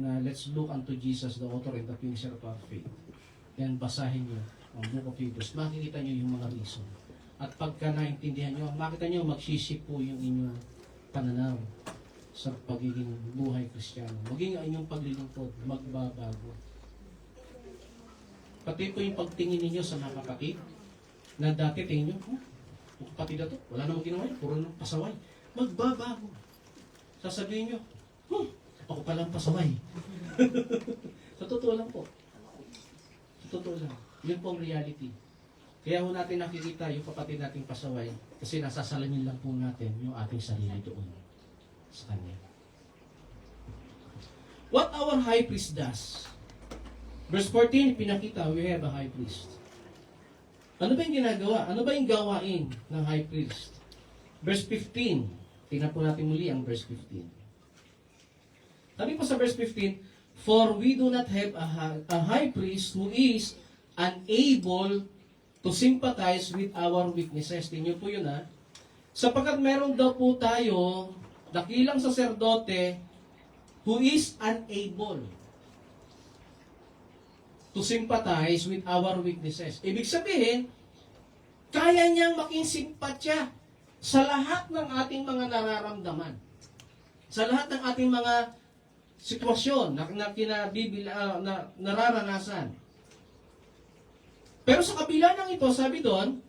na let's look unto Jesus, the author and the finisher of our faith? Yan, basahin niyo ang Book of Hebrews. Makikita niyo yung mga reason. At pagka naintindihan niyo, makita niyo magsisip po yung inyong pananaw sa pagiging buhay Kristiyano. Maging ang inyong paglilingkod, magbabago. Pati po yung pagtingin ninyo sa mga kapatid, na dati tingin nyo, yung kapatid na to, wala namang ginawa yun, puro nang pasaway. Magbabago. Sasabihin nyo, ako palang pasaway. Sa totoo lang po. Sa totoo lang. Yun po ang reality. Kaya ho natin nakikita yung kapatid nating pasaway kasi nasasalamin lang po natin yung ating sarili doon sa Kanya. What our high priest does. Verse 14, pinakita, we have a high priest. Ano ba yung ginagawa? Ano ba yung gawain ng high priest? Verse 15. Tingnan po natin muli ang verse 15. Sabi po sa verse 15, For we do not have a high priest who is unable to sympathize with our weaknesses. Tingnan po yun ha. Sapagkat meron daw po tayo dakilang saserdote who is unable to sympathize with our weaknesses. Ibig sabihin, kaya niyang makisimpatya sa lahat ng ating mga nararamdaman. Sa lahat ng ating mga sitwasyon na nararanasan. Pero sa kabila ng ito, sabi doon,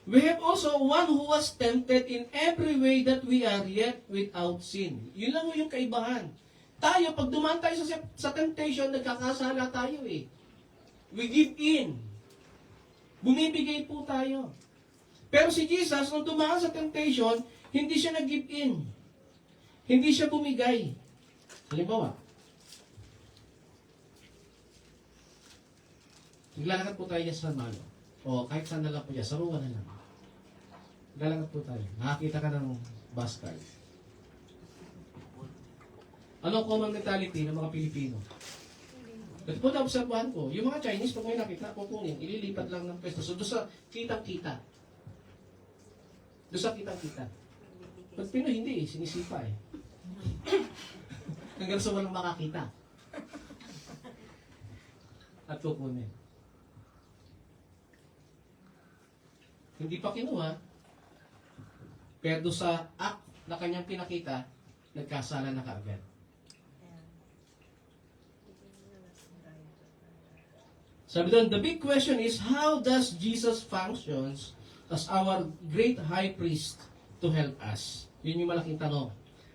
we have also one who was tempted in every way that we are yet without sin. Yun lang yung kaibahan. Tayo, pag dumaan tayo sa temptation, nagkakasala tayo eh. We give in. Bumibigay po tayo. Pero si Jesus, nung dumaan sa temptation, hindi siya nag-give in. Hindi siya bumigay. Halimbawa, naglalakad po tayo sa Malo. O kahit saan na lang po dyan, sa Ruwa na lang. Naglalakad po tayo. Nakakita ka ng bus card. Ano ang common mentality ng mga Pilipino? Ito po na-observahan ko, yung mga Chinese, pag may nakita, kukunin, ililipat lang ng pwesto. So, doon sa kitang-kita. Doon sa kitang-kita. Pag Pinoy, hindi eh, sinisipa eh. Hanggang sa walang makakita. At kukunin. Hindi pa kinuha, pero doon sa act na kanyang pinakita, nagkasala na kaagad. Sabi doon, the big question is, how does Jesus functions as our great high priest to help us? Yun yung malaking tanong.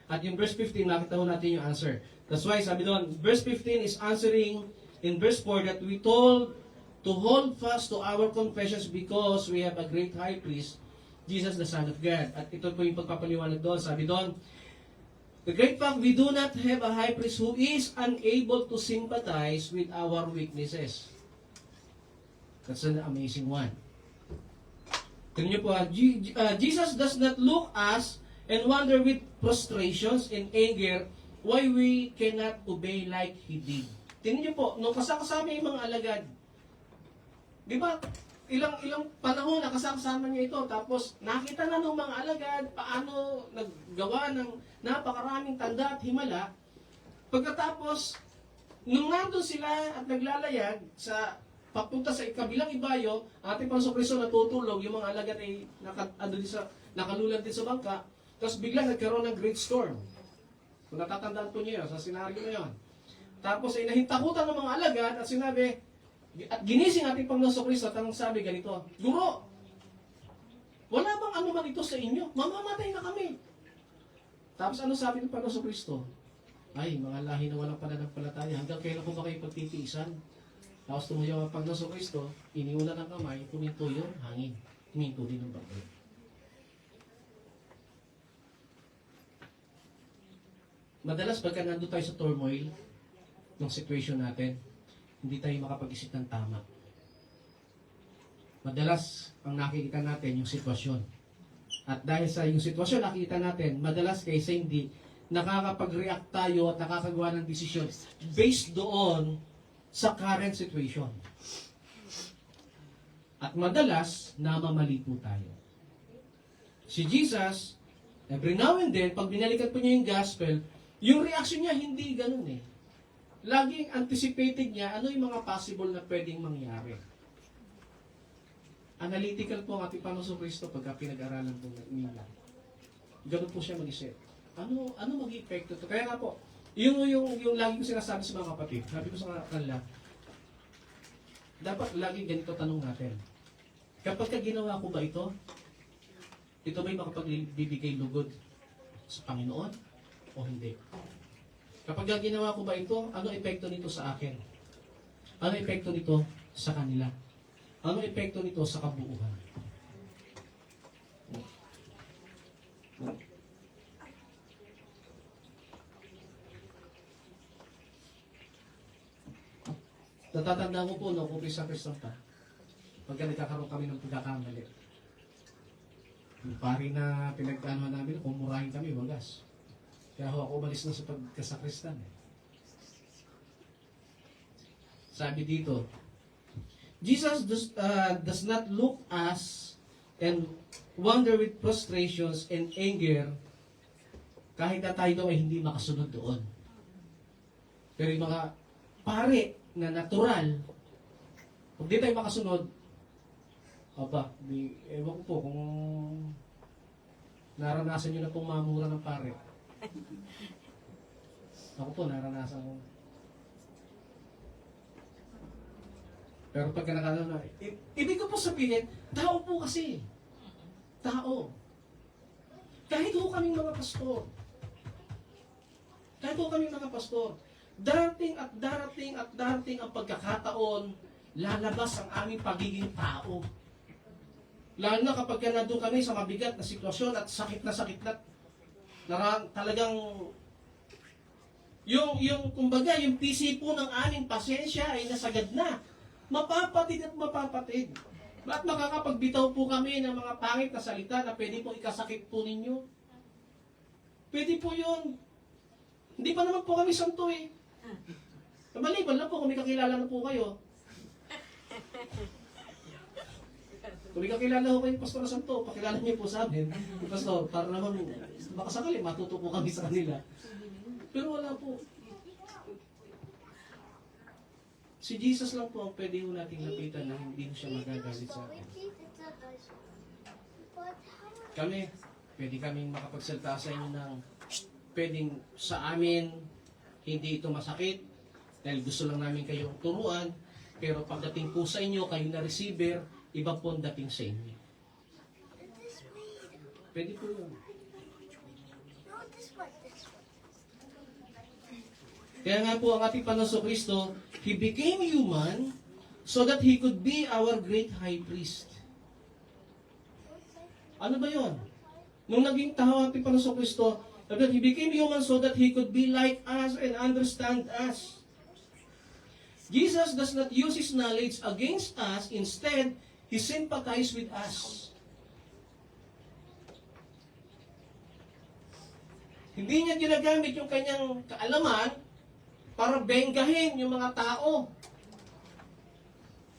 At yung verse 15, nakita ho natin yung answer. That's why, sabi doon, verse 15 is answering in verse 4 that we told to hold fast to our confessions because we have a great high priest, Jesus the Son of God. At ito po yung pagpapaliwanag doon. Sabi doon, the great fact, we do not have a high priest who is unable to sympathize with our weaknesses. That's an amazing one. Tingnan niyo po, Jesus does not look us and wonder with frustrations and anger why we cannot obey like He did. Tingnan niyo po, nung kasama yung mga alagad, di ba, ilang panahon nakasama niya ito, tapos nakita na ng mga alagad paano naggawa ng napakaraming tanda at himala. Pagkatapos, nung nandun sila at naglalayag sa papunta sa kabilang ibayo, ating Panginoon Kristo natutulog, yung mga alagad ay nakalulad din sa bangka, tapos biglang nagkaroon ng great storm. Kung natatandaan po niyo yun, sa senaryo na yun. Tapos ay nahintakutan ng mga alagad at sinabi, at ginising ating Panginoon Kristo at ang sabi ganito, Guro, wala bang ano man ito sa inyo? Mamamatay na kami. Tapos ano sabi ng Panginoon Kristo? Ay, mga lahi na walang pananampalataya, hanggang kailan ko ba kayo pagtitiisan? Tapos tumuyaw ang Panginoon Kristo, iniulan ng kamay, puminto yung hangin. Puminto din ng bagay. Madalas pagka nandun tayo sa turmoil ng situation natin, hindi tayo makapag-isip ng tama. Madalas, ang nakikita natin yung sitwasyon. At dahil sa yung sitwasyon nakikita natin, madalas kaysa hindi, nakakapag-react tayo at nakakagawa ng desisyon based doon sa current situation. At madalas, namamali po tayo. Si Jesus, every now and then, pag binalikan po niya yung gospel, yung reaction niya hindi ganun eh. Laging anticipated niya ano yung mga possible na pwedeng mangyari. Analytical po ang ating Panginoon Kristo pagka pinag-aralan po nila. Ganun po siya mag-isip. Ano mag-epekto ito? Kaya nga po, yung lagi ko sinasabi sa mga kapatid, sabi ko sa kanila, dapat lagi ganito tanong natin. Kapag ginawa ko ba ito ba'y makapagbibigay lugod sa Panginoon o hindi? Kapag ginawa ko ba ito, ano epekto nito sa akin? Ano epekto nito sa kanila? Ano epekto nito sa kabuuan? Natatandaan ko po, no, kung Kristang pa, pagka nagkakaroon kami ng pagkakamali. Yung pari na pinagkanoan namin, kumurahin kami, wagas. Kaya ako umalis na sa pagkasakristan. Sabi dito, Jesus does not look us and wonder with frustrations and anger kahit na tayo daw ay hindi makasunod doon. Pero yung mga pare na natural, kung di tayo makasunod, ewan ko po kung naranasan nyo na pong mamura ng pare. Ako po, naranasan ko. Pero pagka nakalaman na, ibig ko po sabihin, tao po kasi. Tao. Kahit ho kaming mga pastor. Darating at darating ang pagkakataon, lalabas ang aming pagiging tao. Lalo na kapag nandun kami sa mabigat na sitwasyon at sakit na talagang kumbaga, yung PC po ng aming pasensya ay nasagad na. Mapapatid at mapapatid. At makakapagbitaw po kami ng mga pangit na salita na pwede po ikasakit po ninyo. Pwede po yun. Hindi pa naman po kami santo eh. Maliban lang po kung may kakilala na po kayo. Kung may kakilala ko kayo, Pastor na santo, pakilala niyo po sa amin. Pastor, para naman, baka sakali, matuto po kami sa kanila. Pero wala po. Si Jesus lang po ang pwede ho nating lapitan na hindi siya magagalit sa atin. Kami, pwede kaming makapagsalita sa inyo ng pwedeng sa amin, hindi ito masakit, dahil gusto lang namin kayong turuan, pero pagdating po sa inyo, kayo na receiver, iba po ang dating sa inyo. Pwede po yun. Kaya nga po ang ating Panginoon Kristo, He became human so that He could be our great high priest. Ano ba yun? Nung naging tao ang ating Panginoon Kristo, He became human so that He could be like us and understand us. Jesus does not use His knowledge against us. Instead, He sympathized with us. Hindi niya ginagamit yung kanyang kaalaman para benggahin yung mga tao,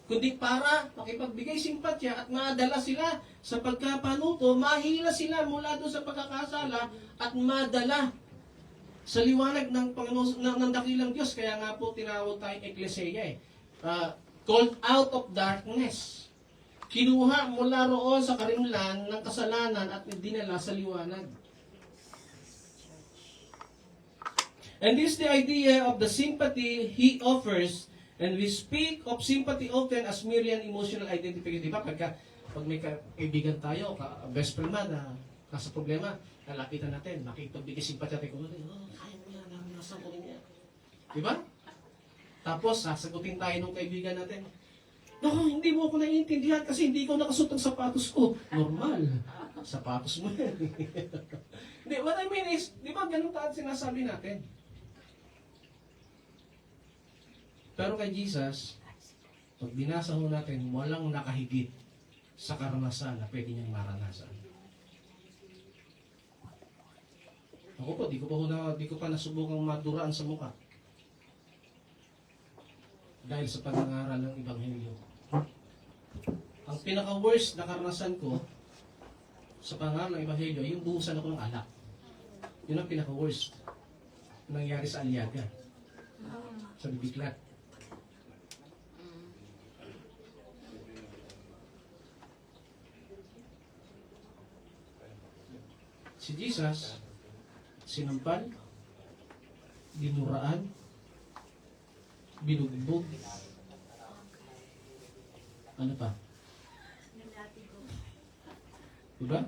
kundi para makipagbigay simpatya at madala sila sa pagkapanuto, mahila sila mula doon sa pagkakasala at madala sa liwanag ng Panginoon ng dakilang Diyos. Kaya nga po tinawag tayong Ecclesia called out of darkness. Kinuha mula roon sa karimlan ng kasalanan at dinala sa liwanag. And this is the idea of the sympathy He offers. And we speak of sympathy often as merely an emotional identification. Diba? Pag may kaibigan tayo, best friend man na nasa problema, lalapitan natin, makipagbigay simpatya tayo. Kaya mo yan, nasa ko rin yan. Diba? Tapos, sasagutin tayo ng kaibigan natin. No, hindi mo ako naiintindihan kasi hindi ko nakasuot ang sapatos ko. Normal. Sapatos mo yan. Hindi, what I mean is, di ba ganun tayo sinasabi natin? Pero kay Jesus, pag binasa ho natin, walang nakahigit sa karanasan na pwede niyang maranasan. Ako po, di ko pa nasubukang maduraan sa mukha. Dahil sa panangaral ng Ebanghelyo. Ang pinaka-worst na karanasan ko sa pangaral ng Ebanghelyo, yung buhusan ako ng alak. Yun ang pinaka-worst nangyari sa Aliaga. Sa Bibiklat. Si Jesus, sinampal, dinuraan, binugbog, ano pa? Diba?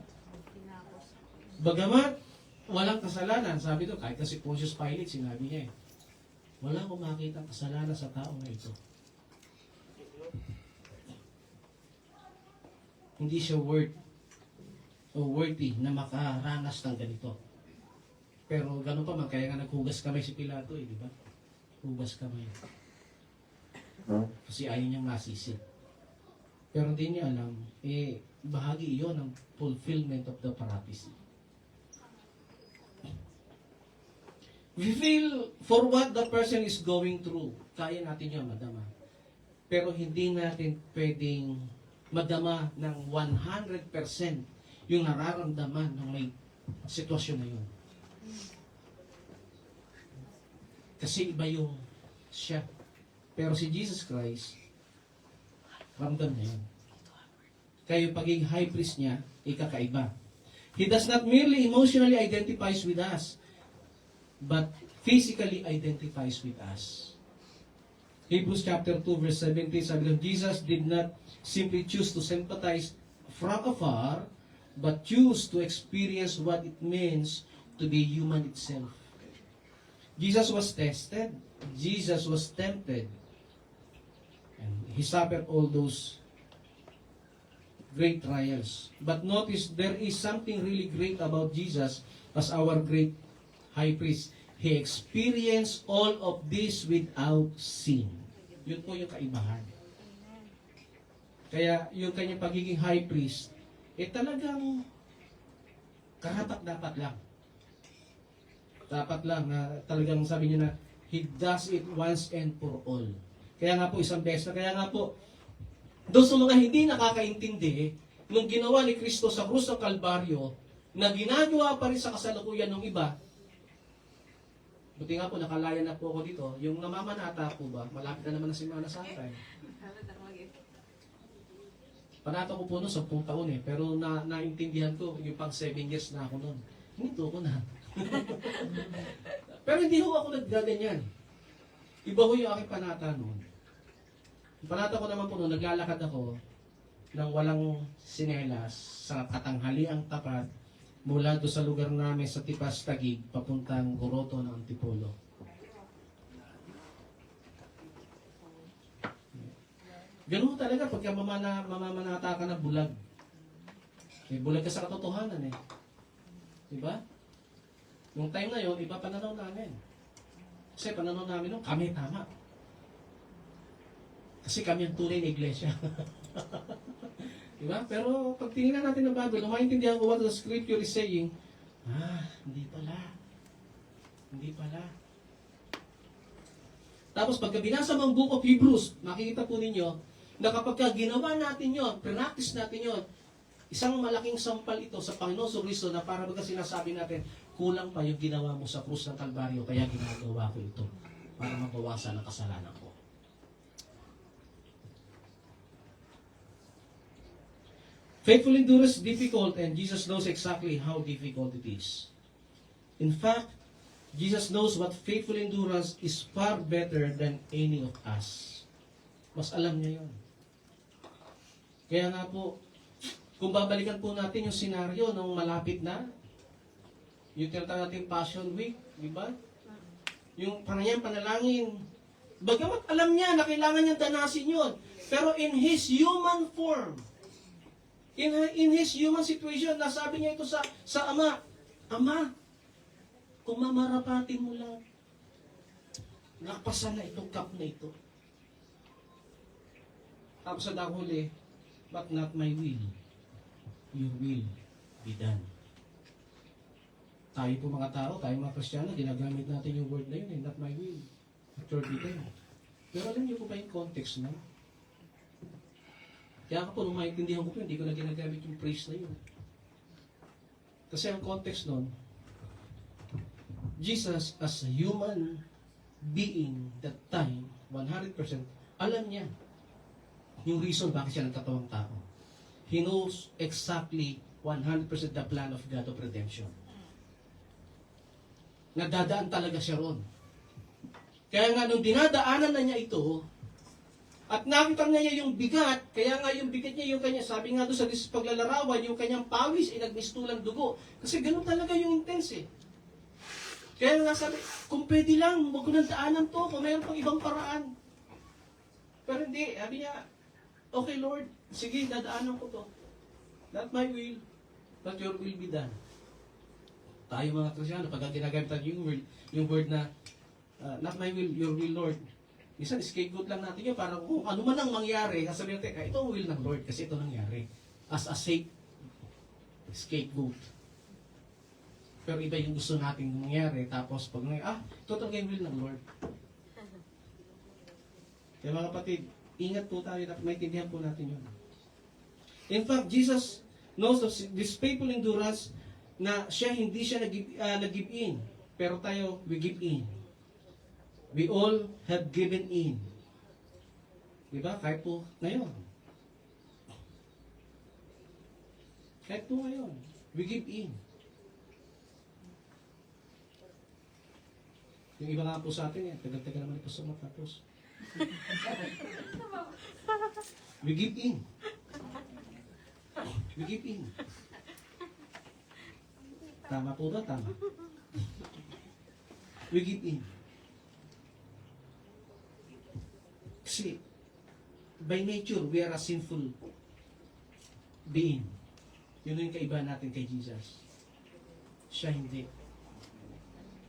Bagamat walang kasalanan, sabi to, kahit na si Pontius Pilate, sinabi niya wala akong makita kasalanan sa tao na ito. Hindi siya worthy na makaranas ng ganito. Pero gano'n pa man, kaya nga naghugas kamay si Pilato di ba? Hugas kamay. Kasi ayaw niyang masisi. Pero hindi niya alam, bahagi iyon ng fulfillment of the prophecy. We feel for what the person is going through. Kaya natin yun, madama. Pero hindi natin pwedeng madama ng 100% yung nararamdaman ng may sitwasyon na yun. Kasi iba yung siya. Pero si Jesus Christ, ramdam niya yun. Kaya yung pagiging high priest niya, ikakaiba. He does not merely emotionally identifies with us, but physically identifies with us. Hebrews chapter 2 verse 17 sabi ng Jesus did not simply choose to sympathize from afar, but choose to experience what it means to be human itself. Jesus was tested. Jesus was tempted. And He suffered all those great trials. But notice, there is something really great about Jesus as our great high priest. He experienced all of this without sin. Yun po yung kaibahan. Kaya yung kanyang pagiging high priest, talagang karapat-dapat lang. Dapat lang na talagang sabi niya na He does it once and for all. Kaya nga po isang beses na, kaya nga po doon sa mga hindi nakakaintindi, nung ginawa ni Kristo sa krus ng Kalbaryo, na ginagawa pa rin sa kasalukuyan ng iba, buti nga po, nakalaya na po ako dito, yung namamanata po ba, malapit na naman na si Mana Santay. Panata ko po noon, 10 taon pero naintindihan ko, yung pang 7 years na ako noon. Hinto ko na. Pero hindi ho ako naggaganyan. Iba ho yung aking panata noon. Panata ko naman po noon, naglalakad ako ng walang sinelas sa katanghaliang tapat mula doon sa lugar namin sa Tipas Taguig papuntang Goroto ng Antipolo. Ganun talaga pagka mamamanata ka na bulag. Bulag ka sa katotohanan Diba? Nung time na yon, iba pananaw namin. Kasi pananaw namin nung kami tama. Kasi kami ang tunay na iglesia. Diba? Pero pag tinignan natin ng Bible, maintindihan ko what the scripture is saying, hindi pala. Hindi pala. Tapos pagka binasa mo ang Book of Hebrews, makikita po ninyo, na kapag ginawa natin yon, practice natin yon, isang malaking sampal ito sa Panginoon sa Kristo na para baga sinasabi natin, kulang pa yung ginawa mo sa krus ng Kalbaryo, kaya ginagawa ko ito para mabawasan ang kasalanan ko. Faithful endurance is difficult and Jesus knows exactly how difficult it is. In fact, Jesus knows what faithful endurance is far better than any of us. Mas alam niya yun. Kaya nga po, kung babalikan po natin yung senaryo nung malapit na, yung tinatawag natin Passion Week, di ba? Yung panalangin, bagamat alam niya na kailangan niyang danasin yun, pero in His human form, in His human situation, nasabi niya ito sa Ama, Ama, kung mamarapatin mo lang, napasan na itong cup na ito. Tapos sa huli, but not my will, your will be done. Tayo po mga tao, tayo mga Kristiyano, ginagamit natin yung word na yun, not my will, but your be done. Pero alam niyo po ba yung context na? Kaya ako po, nung maintindihan ko po, hindi ko na ginagamit yung phrase na yun. Kasi ang context nun, Jesus as a human being that time, 100%, alam niya yung reason bakit siya nagkatawang tao. He knows exactly 100% the plan of God of redemption. Nadadaan talaga siya ron. Kaya nga nung dinadaanan na niya ito, at nakita niya yung bigat, kaya nga yung bigat niya, yung kanya, sabi nga doon sa paglalarawan, yung kanyang pawis ay nagmistulang dugo. Kasi ganun talaga yung intense Kaya nga sabi, kung pwede lang, huwag ko nang daanan to, kung mayroon pang ibang paraan. Pero hindi, sabi niya, okay Lord, sige, dadaanan ko to. Not my will, but your will be done. Tayo mga Kristyano, pag ginagamit natin yung word na, not my will, your will Lord. Minsan, scapegoat lang natin yun, para kung ano man ang mangyari, sasabihin natin, ito ang will ng Lord, kasi ito nangyari. As a scapegoat. Pero iba yung gusto nating mangyari. Tapos pag ito talaga yung will ng Lord. Kaya mga kapatid, ingat po tayo at maintindihan po natin yun. In fact, Jesus knows of this faithful endurance na hindi siya nag-give in. Pero tayo, we give in. We all have given in. Diba? Kahit po ngayon. Kahit po ngayon, we give in. Yung iba nga po sa atin, tagal-tagal naman ito sa matapos. We give in. We give in. Tama po ba? Tama. We give in. Kasi, by nature, we are a sinful being. Yun yung kaiba natin kay Jesus. Siya hindi.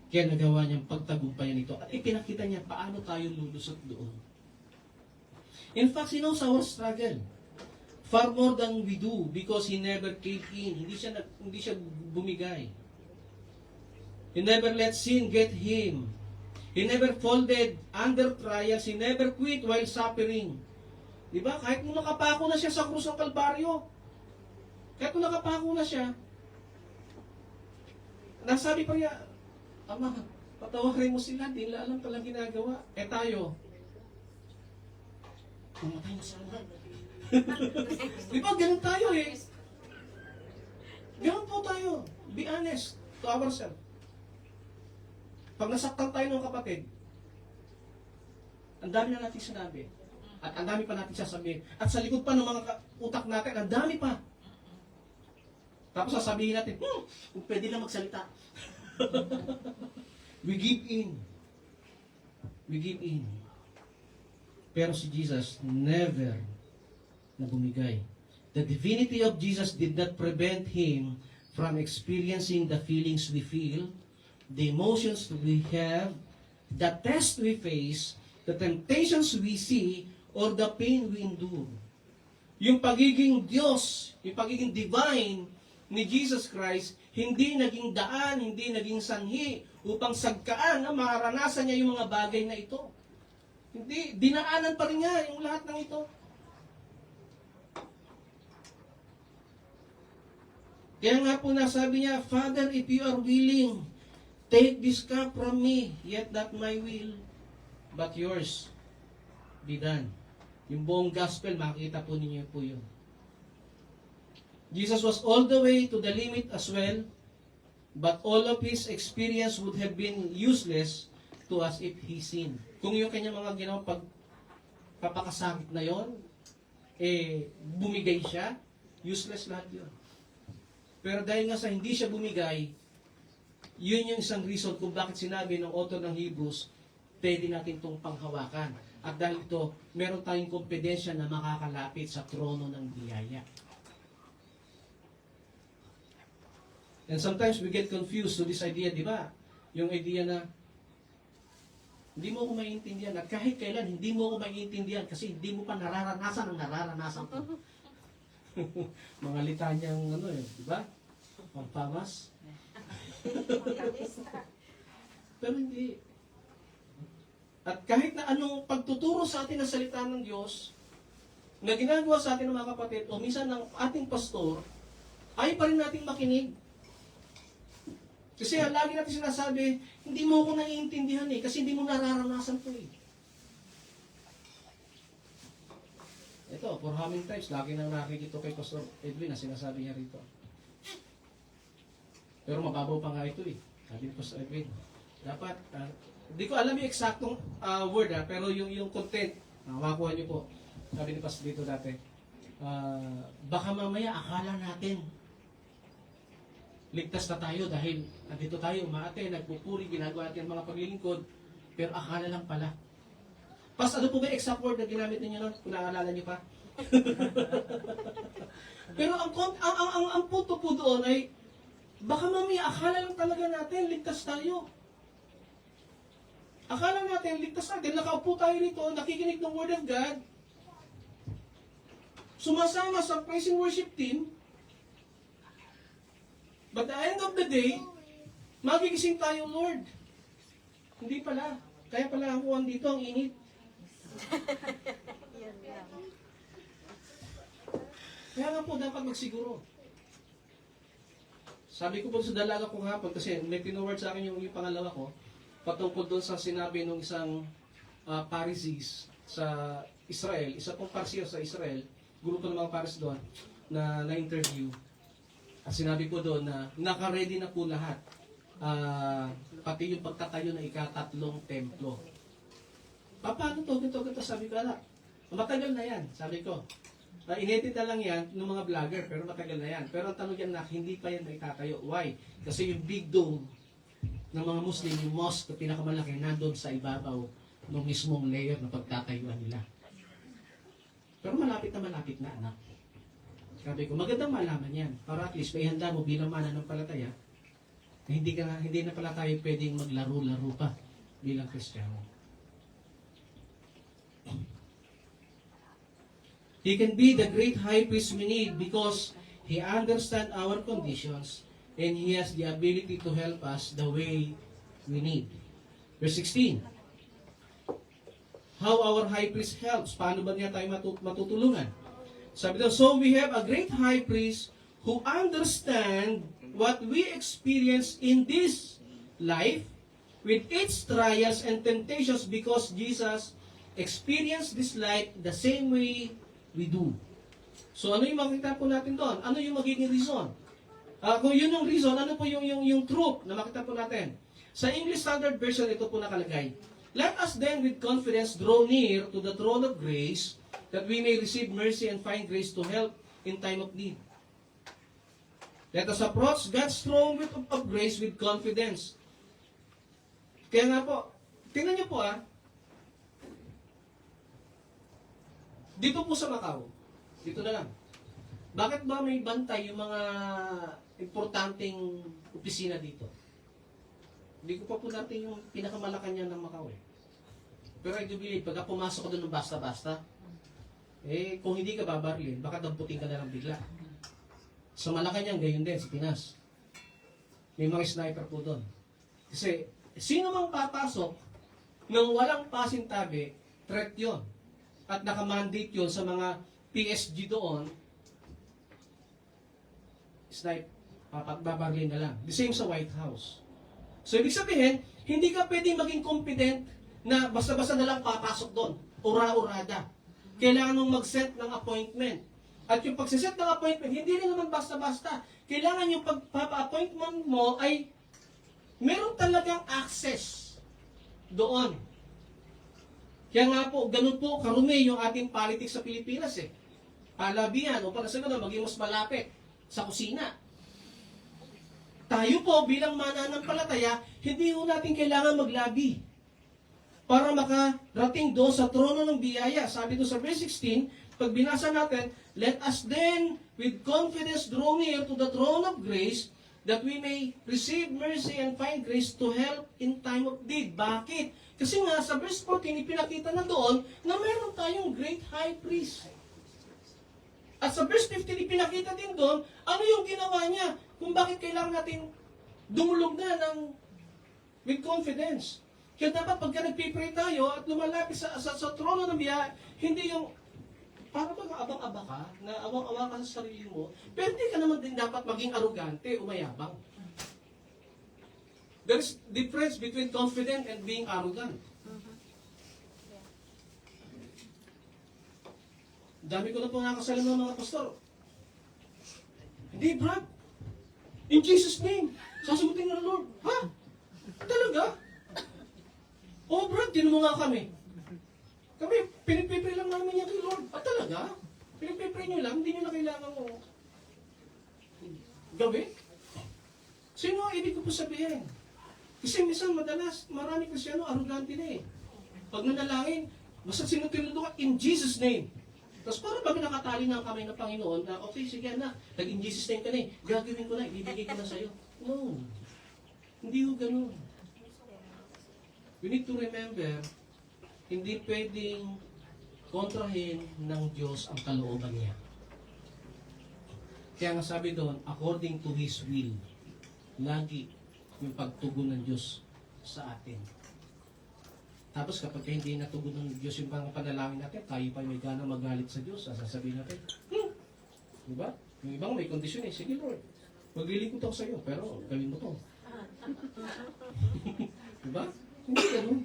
Kaya nagawa niyang pagtagumpayan ito. At ipinakita niya paano tayo lulusot doon. In fact, he knows our struggle. Far more than we do because he never caved in. Hindi siya bumigay. He never let sin get him. He never folded under trials. He never quit while suffering. Diba? Kahit nung nakapako na siya sa krus ng Kalbaryo, kahit nung nakapako na siya, nasabi pa niya, Ama, patawarin mo sila, di nila alam palang ginagawa. Tayo, pumatay na sana. Di ba, ganun tayo eh. Ganun po tayo. Be honest to ourselves. Pag nasaktan tayo ng kapatid, ang dami na natin sinabi. At ang dami pa natin sasabihin. At sa likod pa ng mga utak natin, ang dami pa. Tapos sasabihin natin, kung pwede lang magsalita. We give in. We give in. Pero si Jesus never na bumigay. The divinity of Jesus did not prevent him from experiencing the feelings we feel, the emotions we have, the test we face, the temptations we see, or the pain we endure. Yung pagiging Diyos, yung pagiging divine ni Jesus Christ, hindi naging daan, hindi naging sanhi upang sagkaan na maranasan niya yung mga bagay na ito. Hindi, dinaanan pa rin niya yung lahat ng ito. Kaya nga po nasabi niya, Father, if you are willing, take this cup from me, yet not my will, but yours be done. Yung buong gospel, makikita po ninyo po yun. Jesus was all the way to the limit as well, but all of his experience would have been useless to us if he sinned. Kung yung kanyang mga ginawang pagpapakasakit na yon, bumigay siya, useless lahat yun. Pero dahil nga sa hindi siya bumigay, yun yung isang reason kung bakit sinabi ng author ng Hebrews, pwede natin itong panghawakan. At dahil ito, meron tayong kompetensya na makakalapit sa trono ng biyaya. And sometimes we get confused to this idea, di ba? Yung idea na, hindi mo ako maiintindihan. At kahit kailan, hindi mo ako maiintindihan kasi hindi mo pa nararanasan ang nararanasan ko. Mga litanyang di ba? Pampamas. Pero hindi. At kahit na anong pagtuturo sa atin ng salita ng Diyos, na ginagawa sa atin ng mga kapatid, o minsan ng ating pastor, ay pa rin natin makinig. Kasi lagi natin sinasabi, hindi mo ako naiintindihan kasi hindi mo nararanasan ko Ito, for how many times, lagi nang nakikita kay Pastor Edwin na sinasabi niya rito. Pero mababaw pa nga ito Sabi ni Pastor Edwin. Dapat, hindi ko alam yung eksaktong word pero yung content, makuha niyo po. Sabi ni Pastor dito dati, baka mamaya akala natin, ligtas na tayo dahil nandito tayo umaate, nagpupuri, ginagawa natin mga paglilingkod, pero akala lang pala. Pas, ano po ba exact word na ginamit ninyo nun? Kung naaalala niyo pa? Pero ang punto po doon ay, baka mamaya akala lang talaga natin, ligtas tayo. Akala natin, ligtas natin, nakaupo tayo rito, nakikinig ng Word of God, sumasama sa praise and worship team, but at the end of the day, Magigising tayo, Lord. Hindi pala. Kaya pala ako andito, ang init. Yan lang. Kaya nga po, dapat magsiguro. Sabi ko po sa dalaga ko hapon, kasi may pinoward sa akin yung pangalawa ko, patungkol doon sa sinabi ng isang Pharisees sa Israel, isa pong Parsiyo sa Israel, grupo ng mga Paris doon, na na-interview. At sinabi ko doon na naka-ready na po lahat. Pati yung pagtatayo ng ikatatlong templo. Paano to? Ganito, sabi ko, matagal na yan, sabi ko. Inedit na lang yan ng mga vlogger, pero matagal na yan. Pero ang tanong yan na, hindi pa yan naitatayo. Why? Kasi yung big dome ng mga Muslim, yung mosque na pinakamalaki, nandun sa ibabaw ng mismong layer na pagtatayuan nila. Pero malapit na, anak. Sabi ko, magandang malaman yan. Para at least, may handa mo bilang mananampalataya, na hindi na pala tayo pwedeng maglaro-laro pa bilang Kristiyano. He can be the great high priest we need because He understands our conditions and He has the ability to help us the way we need. Verse 16. How our high priest helps. Paano ba niya tayo matutulungan? Sabi daw, so we have a great high priest who understands what we experience in this life with its trials and temptations because Jesus experienced this life the same way we do. So ano yung makita po natin doon? Ano yung magiging reason? Kung yun yung reason, ano po yung truth na makita po natin? Sa English Standard Version, ito po nakalagay. Let us then with confidence draw near to the throne of grace that we may receive mercy and find grace to help in time of need. Let us approach God's throne of grace with confidence. Kaya nga po, tingnan niyo po dito po sa Macau, dito na lang. Bakit ba may bantay yung mga importanteng opisina dito? Hindi ko pa po natin yung pinakamalacanang ng Macau Pero I do believe, pagka pumasok ko doon ng basta-basta, kung hindi ka babarilin, baka damputin ka na lang bigla. Sa Malacanang, gayon din, sa Pinas. May mga sniper po doon. Kasi, sino mang papasok nang walang pasintabi, threat yun. At nakamandate yun sa mga PSG doon, snipe, babarilin na lang. The same sa White House. So, ibig sabihin, hindi ka pwedeng maging confident na basta-basta na lang papasok doon. Ura-urada. Kailangan mong mag-set ng appointment. At yung pagsiset ng appointment, hindi rin naman basta-basta. Kailangan yung pagpapa-appointment mo ay meron talagang access doon. Kaya nga po, ganun po karumi yung ating politics sa Pilipinas Palabihan, o para sa ganun, maging mas malapit sa kusina. Tayo po, bilang mananampalataya, hindi po natin kailangan maglabi para makarating doon sa trono ng biyaya. Sabi doon sa verse 16, pag binasa natin, let us then with confidence draw near to the throne of grace that we may receive mercy and find grace to help in time of need. Bakit? Kasi nga sa verse 14, ipinakita na doon na meron tayong great high priest. At sa verse 15, ipinakita din doon, ano yung ginawa niya? Kung bakit kailangan natin dumulog na with confidence. Kaya dapat pagka nagpipray tayo at lumalapit sa trono ng biyaya, hindi yung para bang abang-aba ka, na awang-awa ka sa sarili mo, pero hindi ka naman din dapat maging arugante o mayabang. There's difference between confident and being arrogant. Dami ko na po nakasalam ng mga pastor. Hindi, Brad. In Jesus' name, sasagutin ng Lord. Ha? Talaga? Oh, Brad, tinan mo nga kami. Kami, pinipipray lang namin yan kay Lord. Talaga? Pinipipray nyo lang, hindi nyo na kailangan mo gawin? Sino ang ibig ko po sabihin? Kasi minsan madalas, marami Kristyano, arrogante na Pag nanalangin, basta sinutinulungan in Jesus' name. Tapos parang pag nakatali ng kamay ng Panginoon na, okay, sige na, nag-in Jesus name ka na gagawin ko na, ibibigay ko na sa'yo. No. Hindi ko ganun. We need to remember, hindi pwedeng kontrahin ng Diyos ang kalooban niya. Kaya nga sabi doon, according to His will, lagi yung pagtugon ng Diyos sa atin. Tapos kapag hindi natugon ng Diyos yung mga panalangin natin, tayo pa may gana magalit sa Diyos, sasabihin natin, diba? Yung ibang may kondisyon eh, sige Lord, maglilingkod ako sa iyo, pero gawin mo to. Diba? Hindi ganun.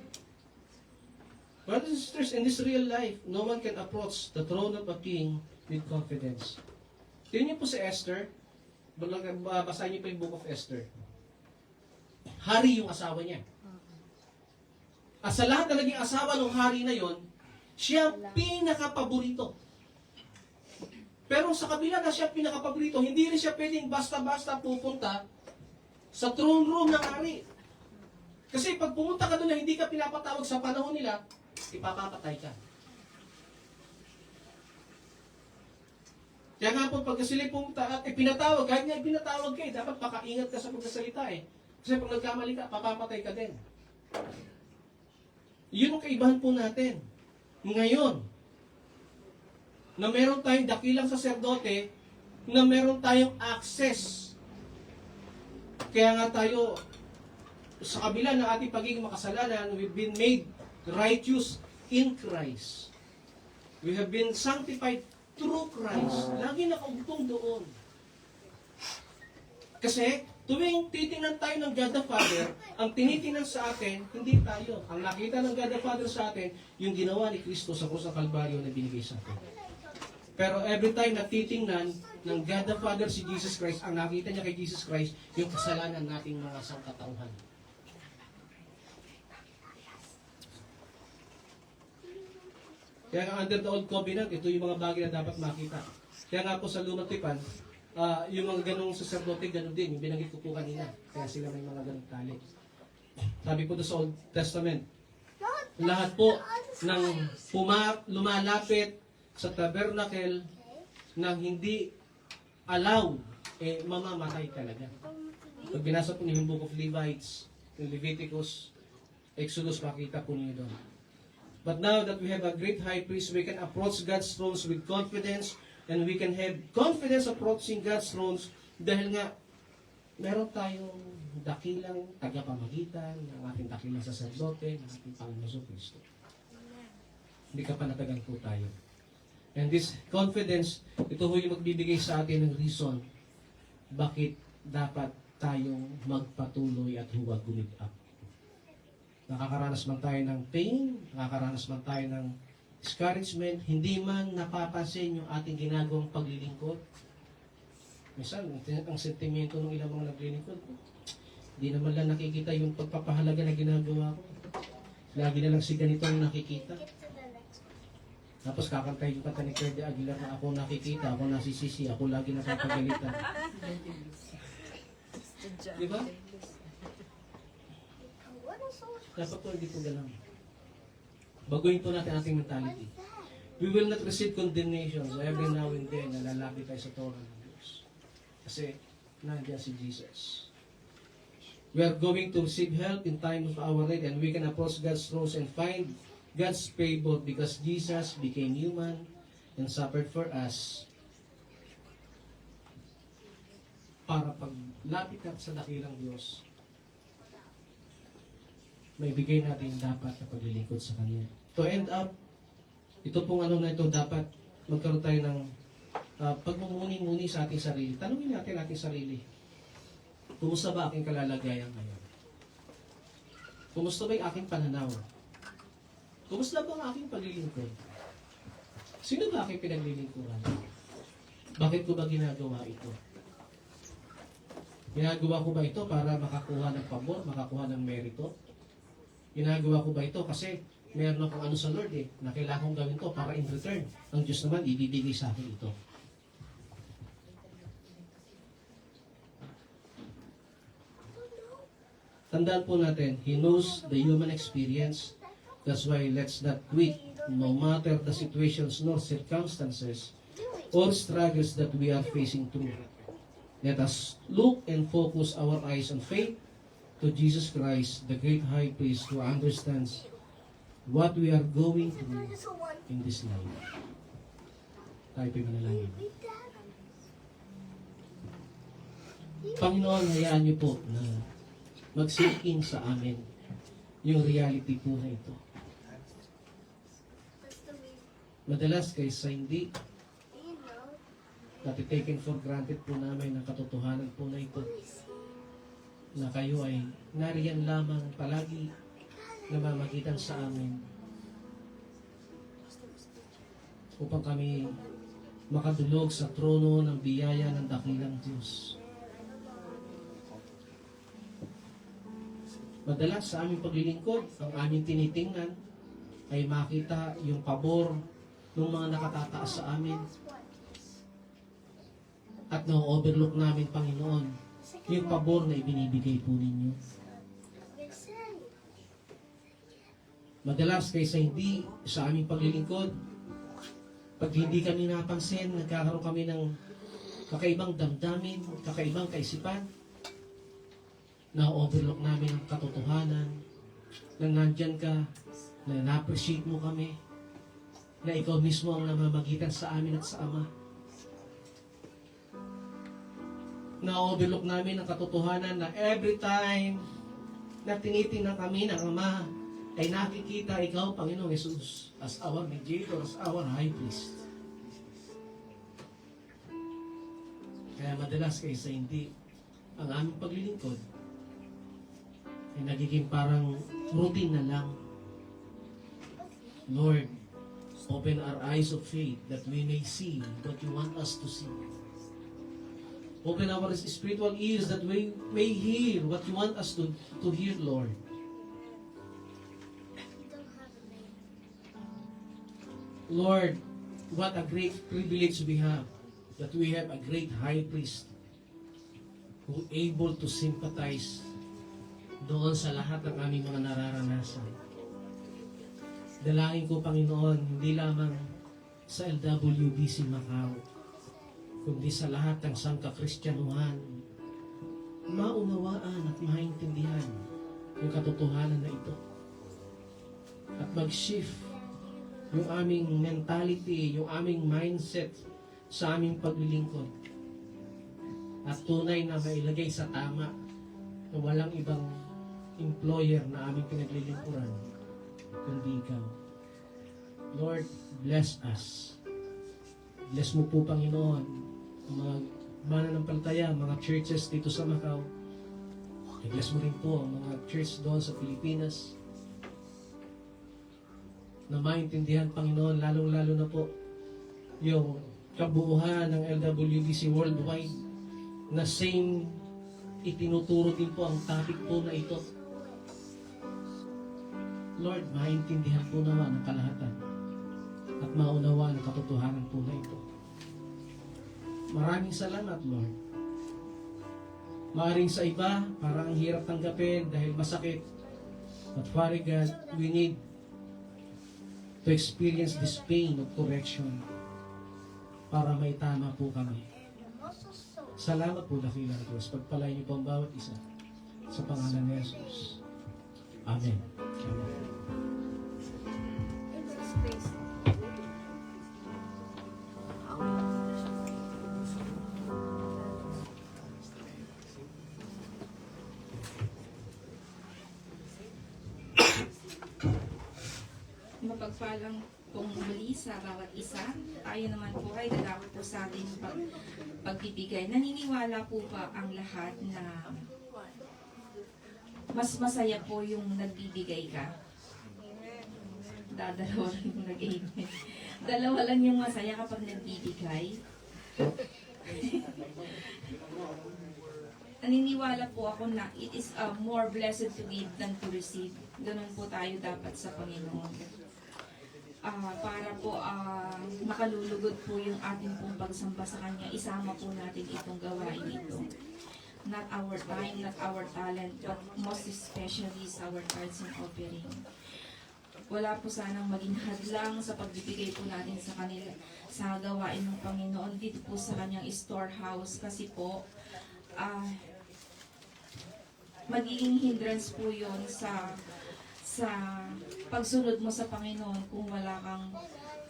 Brothers and sisters, in this real life, no one can approach the throne of a king with confidence. Tingnan niyo po si Esther. Basahin niyo po yung Book of Esther. Hari yung asawa niya. At sa lahat na naging asawa ng hari na yon, siya pinakapaborito. Pero sa kabila na siya pinakapaborito, hindi rin siya pwedeng basta-basta pupunta sa throne room ng hari. Kasi pag pumunta ka doon na hindi ka pinapatawag sa panahon nila, ipapapatay ka. Kaya nga po, pag sila pumunta at ipinatawag, kahit nga ipinatawag ka, dapat makaingat ka sa pagsasalita eh. Kasi pag nagkamali ka, papapatay ka din. Yun ang kaibahan po natin. Ngayon, na meron tayong dakilang saserdote, na meron tayong access. Kaya nga tayo, sa kabila ng ating pagiging makasalanan, we've been made righteous in Christ. We have been sanctified through Christ. Lagi nakaugtong doon. Kasi, tuwing titingnan tayo ng God the Father, ang tinitingnan sa atin, hindi tayo. Ang nakita ng God the Father sa atin, yung ginawa ni Kristo sa krus ng Kalbaryo na binigay sa atin. Pero every time na titingnan ng God the Father si Jesus Christ, ang nakita niya kay Jesus Christ, yung kasalanan nating mga sangkatauhan. Kaya nga under the old covenant, ito yung mga bagay na dapat makita. Kaya nga po sa lumang tipan, yung mga ganong saserdote, ganon din. Yung binanggit ko po kanina. Kaya sila may mga ganong tali. Sabi po doon sa Old Testament, lahat po ng lumalapit sa tabernacle nang hindi allowed, mamamatay talaga. Pag binasa po niyo yung Book of Levites, yung Leviticus, Exodus, makita po niyo doon. But now that we have a great high priest, we can approach God's thrones with confidence, and we can have confidence approaching God's thrones dahil nga meron tayong dakilang tagapamagitan ng ating dakilang saserdote, ng ating Panginoon Kristo. Hindi ka pa natagan po tayo. And this confidence, ito ho yung magbibigay sa atin ng reason bakit dapat tayong magpatuloy at huwag gumig-up. Nakakaranas man tayo ng pain, nakakaranas man tayo ng discouragement, hindi man napapansin yung ating ginagawang paglilingkod. Minsan, ang sentimento ng ilang mga naglilingkod, hindi naman lang nakikita yung pagpapahalaga na ginagawa ko. Lagi na lang si ganito ang nakikita. Tapos kakantay yung kanta ni Freddy Aguilar na ako nakikita, ako nasisisi, ako lagi napapagalitan. Diba? Dapat po hindi po ganun. Baguhin po natin ating mentality. We will not receive condemnation. So every now and then, nalalapit tayo sa Torah ng Diyos. Kasi, nandiyan si Jesus. We are going to receive help in time of our need, and we can approach God's throne and find God's favor because Jesus became human and suffered for us para paglapit natin sa dakilang Diyos, may bigay natin dapat na paglilingkod sa Kanya. To end up, ito pong na ito, dapat magkaroon tayo ng pagmumuni-muni sa ating sarili. Tanungin natin ating sarili, kumusta ba aking kalalagayan ngayon? Kumusta ba yung aking pananaw? Kumusta ba ang aking paglilingkod? Sino ba aking pinaglilingkuran? Bakit ko ba ginagawa ito? Ginagawa ko ba ito para makakuha ng pabor, makakuha ng merito? Ginagawa ko ba ito kasi meron akong ano sa Lord na kailangan kong gawin to para in return, ang Diyos naman ibibigay sa akin ito. Tandaan po natin, He knows the human experience. That's why let's not quit no matter the situations nor circumstances or struggles that we are facing through. Let us look and focus our eyes on faith to Jesus Christ, the great high priest who understands what we are going through in this life. Tayo po'y manalangin. Panginoon, hayaan niyo po na mag-sink in sa amin yung reality po na ito. Madalas kaysa hindi taken for granted po namin ang katotohanan po na ito, na kayo ay nariyan lamang palagi namamagitan sa amin upang kami makadulog sa trono ng biyaya ng dakilang Diyos. Madalas sa aming paglilingkod, ang aming tinitingnan ay makita yung pabor ng mga nakatataas sa amin. At na-overlook namin, Panginoon, yung pabor na ibinibigay po ninyo. Madalas kaysa hindi sa aming paglilingkod, pag hindi kami napansin, nagkakaroon kami ng kakaibang damdamin, kakaibang kaisipan, na-overlook namin ang katotohanan, na nandyan ka, na na-appreciate mo kami, na ikaw mismo ang namamagitan sa amin at sa Ama. Na-overlook namin ang katotohanan na every time na tinitingnan kami ng Ama, ay nakikita ikaw, Panginoong Jesus, as our mediator, as our high priest. Kaya madalas kaysa hindi, ang aming paglilingkod ay nagiging parang routine na lang. Lord, open our eyes of faith that we may see what you want us to see. Open our spiritual ears that we may hear what you want us to hear, Lord. Lord, what a great privilege we have that we have a great high priest who able to sympathize doon sa lahat ng aming mga nararanasan. Dalangin ko, Panginoon, hindi lamang sa LWBC Macau, kundi sa lahat ng sangka-Kristyanuhan, maunawaan at maintindihan yung katotohanan na ito. At mag-shift yung aming mentality, yung aming mindset sa aming paglilingkod. At tunay na mailagay sa tama na walang ibang employer na aming pinaglilingkuran kundi ikaw. Lord, bless us. Bless mo po, Panginoon, ang mga mananampalataya, mga churches dito sa Macau. I-bless mo rin po ang mga church doon sa Pilipinas na maintindihan, Panginoon, lalong-lalo na po yung kabuuhan ng LWBC worldwide na same itinuturo din po ang topic po na ito. Lord, maintindihan po naman ang kalahatan at maunawa ang katotohanan po na ito. Maraming salamat, Lord. Maaring sa iba, parang hirap tanggapin dahil masakit. But Father God, we need to experience this pain of correction para may tama po kami. Salamat po, dakilang Diyos. Pagpalain niyo po ang bawat isa sa pangalan ni Jesus. Amen. Amen. Mapagpalang pong muli sa bawat isa. Tayo naman po ay dadako po sa ating pagbibigay. Naniniwala po ba ang lahat na mas masaya po yung nagbibigay ka? Dalawa lang yung nag-amen. Dalawa lang yung masaya kapag nagbibigay. Naniniwala po ako na it is more blessed to give than to receive. Ganun po tayo dapat sa Panginoon. Para po makalulugod po yung ating pong pagsamba sa Kanya, isama po natin itong gawain ito. Not our time, not our talent, but most especially is our tithes and offering. Wala po sanang maging hadlang sa pagbibigay po natin sa kanila, sa gawain ng Panginoon dito po sa Kanyang storehouse, kasi po magiging hindrance po yun sa pagsunod mo sa Panginoon kung wala kang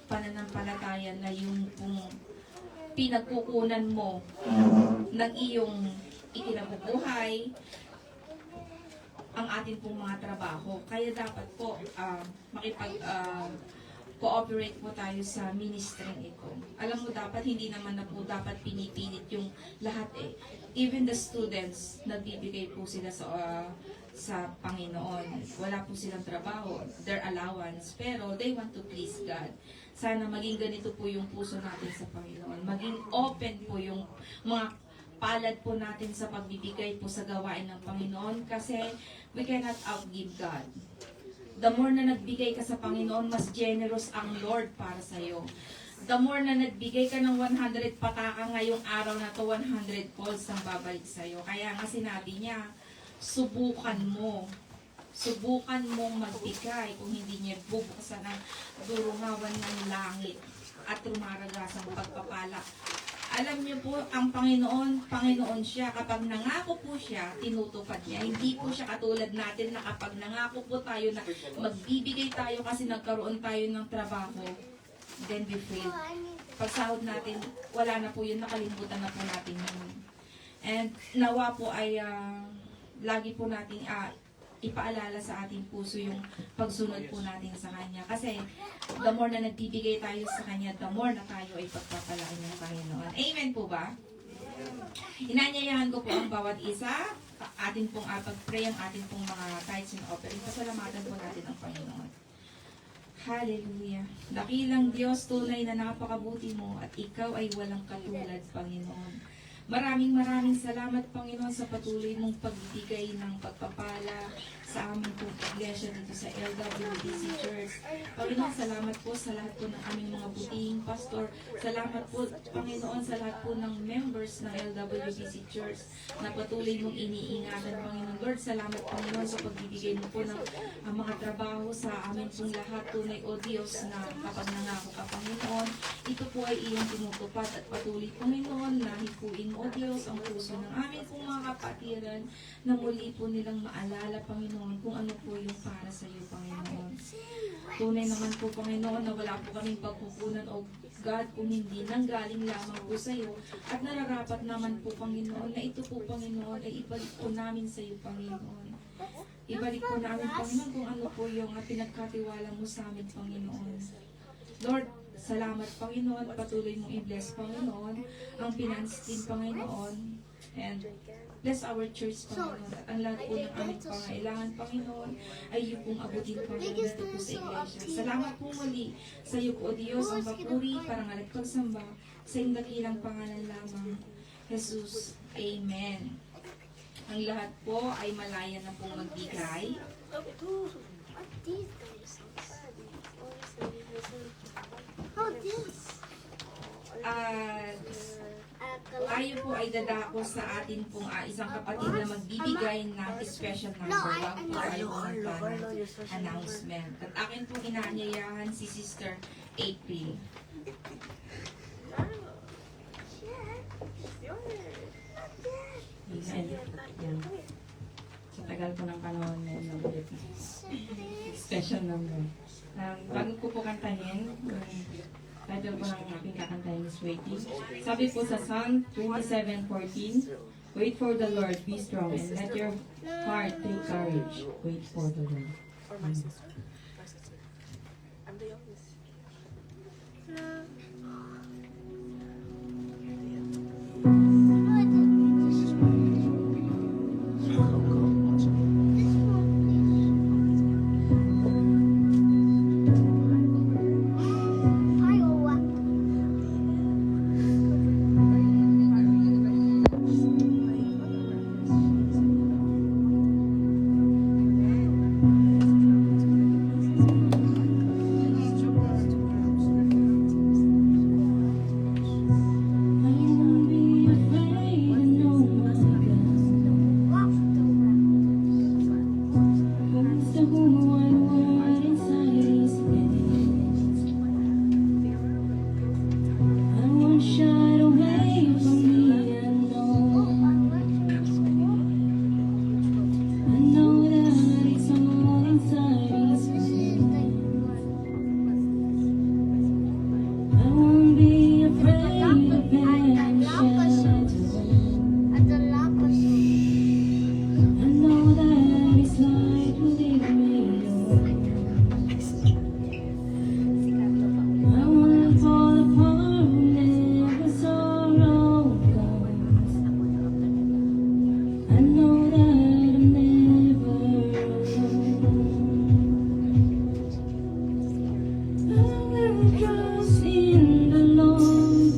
pananampalataya na yung kung pinagkukunan mo ng iyong ikinabubuhay, ang atin pong mga trabaho. Kaya dapat po cooperate po tayo sa ministry ito. Alam mo, dapat hindi naman na po dapat pinipilit yung lahat eh. Even the students, nagbibigay po sila sa Panginoon. Wala po silang trabaho, their allowance, pero they want to please God. Sana maging ganito po yung puso natin sa Panginoon. Maging open po yung mga palad po natin sa pagbibigay po sa gawain ng Panginoon kasi we cannot outgive God. The more na nagbigay ka sa Panginoon, mas generous ang Lord para sa iyo. The more na nagbigay ka ng 100 pataka ngayong araw na to, 100 calls ang babalik sa iyo. Kaya nga sinabi niya, subukan mo. Subukan mong magbigay kung hindi niya bubuksan ang durungawan ng langit at rumaragas ang pagpapala. Alam niyo po, ang Panginoon siya. Kapag nangako po siya, tinutupad niya. Hindi po siya katulad natin na kapag nangako po tayo na magbibigay tayo kasi nagkaroon tayo ng trabaho, then we fail. Pag sahod natin, wala na po yun, nakalimutan na po natin yun. And nawa po ay lagi po natin ipaalala sa ating puso yung pagsunod po natin sa Kanya. Kasi the more na nagbibigay tayo sa Kanya, the more na tayo ay pagpapalaan ng Panginoon. Amen po ba? Inanyayahan ko po ang bawat isa, atin pong pag-pray ang atin pong mga tithes and offerings. Pasalamatan po natin ang Panginoon. Hallelujah. Dakilang Diyos, tunay na napakabuti mo at ikaw ay walang katulad, Panginoon. Maraming salamat, Panginoon, sa patuloy mong pagbibigay ng pagpapala sa aming pong iglesia dito sa LWBC Church. Panginoon, salamat po sa lahat po ng aming mga butihing pastor. Salamat po, Panginoon, sa lahat po ng members ng LWBC Church na patuloy mong iniingatan, Panginoon. Lord, salamat, Panginoon, sa pagbibigay mo po ng mga trabaho sa amin pong lahat. Tunay, O Diyos, na kapag nangako ka, Panginoon, ito po ay iyong tinutupad at patuloy, Panginoon, na hipuin mo, O Diyos, ang puso ng amin pong mga kapatiran na muli po nilang maalala, Panginoon, kung ano po yung para sa iyo, Panginoon. Tunay naman po, Panginoon, na wala po kaming pagkukunan, O God, kung hindi nanggaling lamang po sa iyo. At nararapat naman po, Panginoon, na ito po, Panginoon, ay ibalik po namin sa iyo, Panginoon. Ibalik po namin, Panginoon, kung ano po yung pinagkatiwala mo sa amin, Panginoon. Lord, salamat, Panginoon. Patuloy mong i-bless, Panginoon, ang finance team, Panginoon. And bless our church, Panginoon. At ang lahat po ng aming pangailangan, Panginoon, ay iyong pong abutin, Panginoon, dito po sa iglesia. Salamat po muli sa iyo po, O Diyos, ang papuri, parangal at pagsamba sa iyong dakilang pangalan lamang, Jesus. Amen. Ang lahat po ay malaya na pong magbigay. At tayo po ay dadako sa atin pong isang kapatid na magbibigay ng special number. Wag po tayo announcement. At akin pong inaanyayahan si Sister April. Amen. Yan. Sa tagal po ng panahon na ulit. Special number. Bago ko po kantahin, title po ng aking kakantahin is Waiting. Sabi po sa Psalm 27:14, wait for the Lord, be strong, and let your heart take courage. Wait for the Lord. Amen. trust in the Lord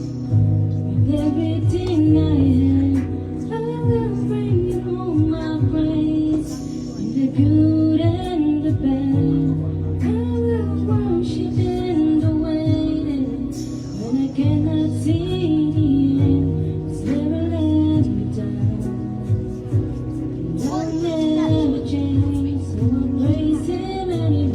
with everything I have. I will bring you all my praise in the good and the bad. I will worship in the waiting when I cannot see the end. It's never let me down. I'll never change, so I'll praise Him anyway.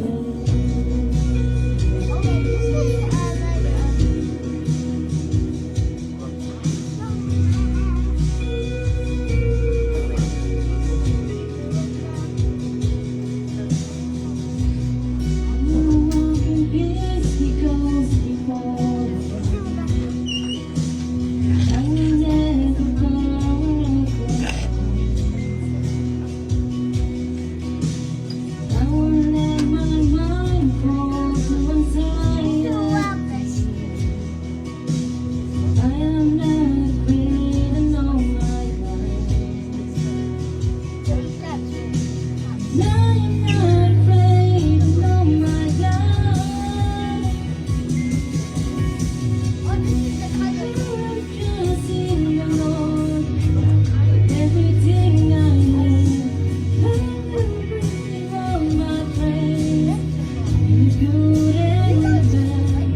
Everything I need, I will bring you all my praise. Good and bad,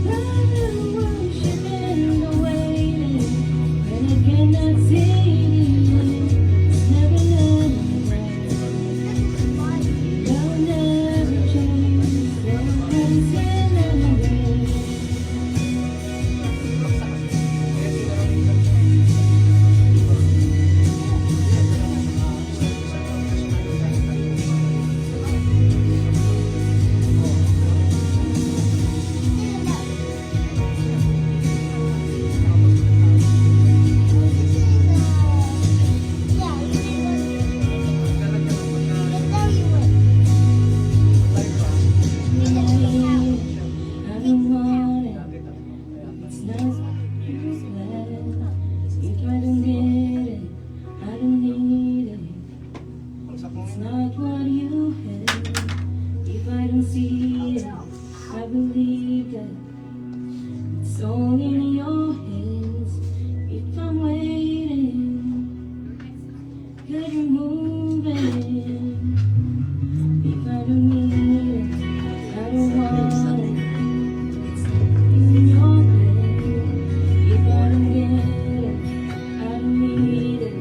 I will worship in the waiting when I cannot see the end. It's never let me down. I'll never change, so I'll praise Him anyway. I don't want it. It's not useless. If I don't get it, I don't need it. It's not what you have. If I don't see it, I believe that it's all in your hands. If I'm waiting, could you move it? If I don't need it, I don't want it. It's in your hand. If I don't get it, I don't need it.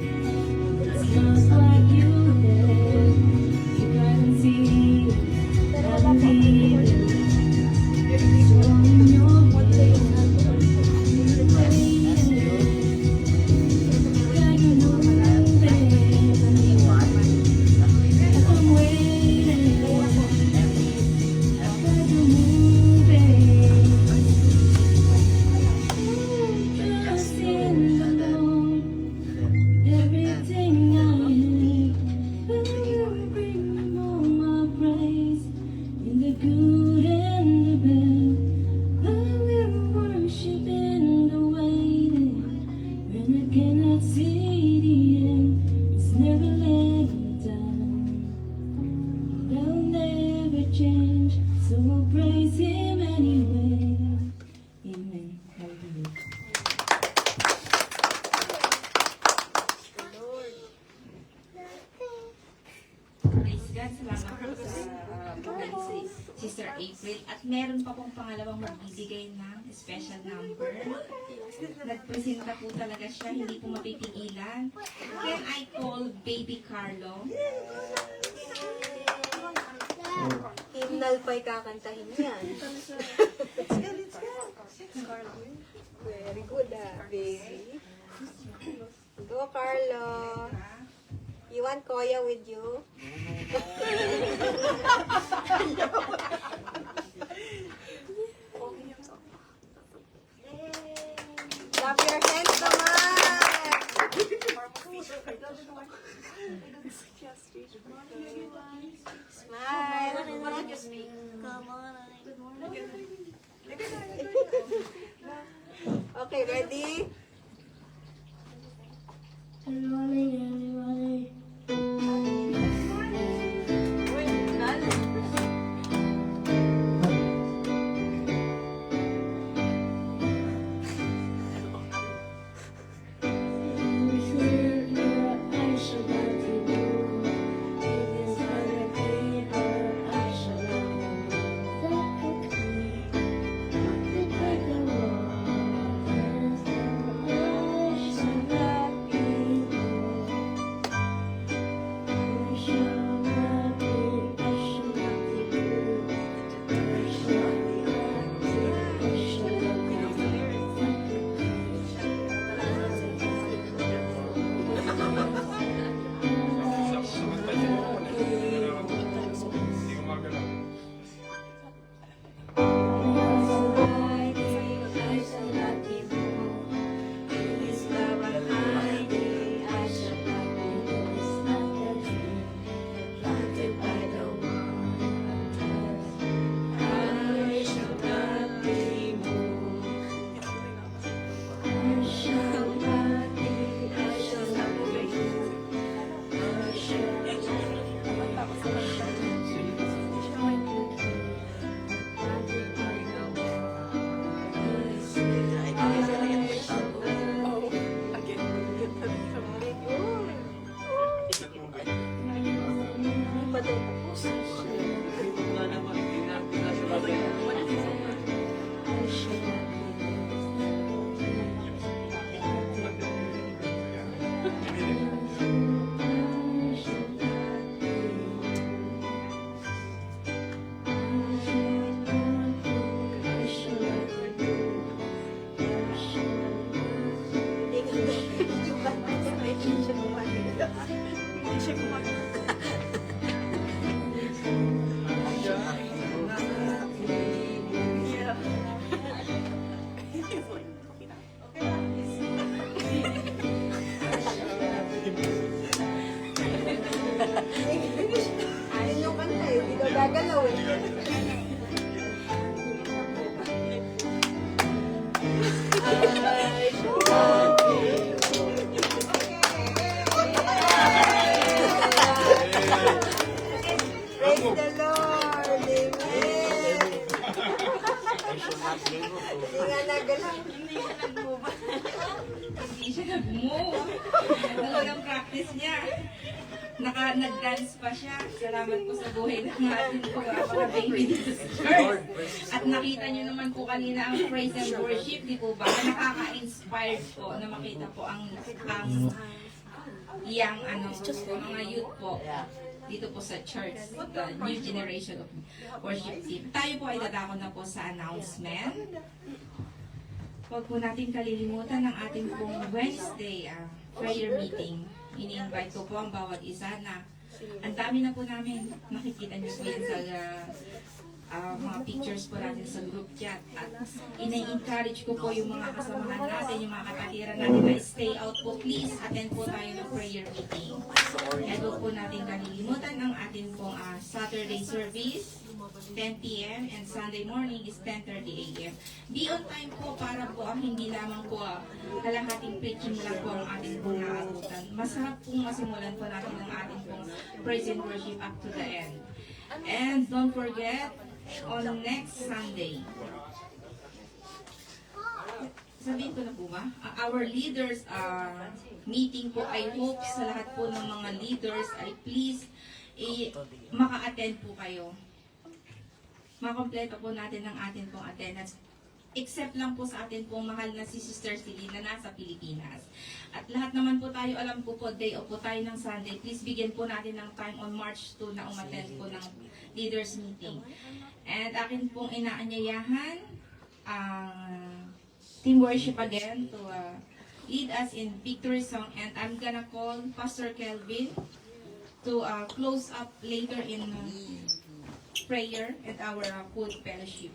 It's not like you have. If I don't see it, I don't need it. It's all in your hand. Can you move it? If I'm waiting, can you move it? Trust in the Lord, everything I have. I will bring Him all my praise in the good and the bad. I will worship in the waiting when I cannot see the end. It's never let me down. I'll never change, so I'll praise Him anyway. Amen. Hallelujah. Praise God, salamat po sa bugay si Sister April. At meron pa pong pangalawang magbibigay ng special number. Nagpresenta po talaga siya, hindi po mapipigilan. Can I call Baby Carlo? Hymnal pa'y kakantahin yan. Very good, baby. Go, Carlo. You want Koya with you? Clap your hands naman! Smile! Come on! Okay, ready? Hindi nga nagalaw. Hindi siya nag-move. Hindi siya nag-move. Talagang practice niya. Nag-dance pa siya. Salamat po sa buhay ng atin po mga baby dito sa church. At nakita niyo naman po kanina ang praise and worship, di po ba? Nakaka-inspired po na makita po ang young mga youth po dito po sa church, the new generation of worship team. Tayo po ay dadako na po sa announcement. Huwag po natin kalilimutan ang ating pong Wednesday prayer meeting. Ini-invite ko po ang bawat isa na ang dami na po namin. Makikita niyo po yan sa mga pictures po natin sa group chat. At ina-encourage ko po yung mga kasamahan natin, yung mga kapatiran natin na stay out po. Please attend po tayo ng prayer meeting. At huwag po natin kalilimutan ang ating pong Saturday service, 10 p.m. and Sunday morning is 10:30 a.m. Be on time po para po ang hindi lamang po kalahating preaching lang po ang ating pong naabutan. Masarap pong masimulan po natin ang ating pong praise and worship up to the end. And don't forget, on next Sunday, sabihin ko na po ba? Our leaders meeting po, I hope sa lahat po ng mga leaders ay please maka-attend po kayo. Makompleto po natin ang atin pong attendance. Except lang po sa atin pong mahal na si Sister Celine na nasa Pilipinas. At lahat naman po tayo, alam ko po, day off po tayo ng Sunday. Please bigyan po natin ng time on March 2 na umattend po ng leaders meeting. And akin pong inaanyayahan team worship again to lead us in victory song. And I'm gonna call Pastor Kelvin to close up later in prayer and our food fellowship.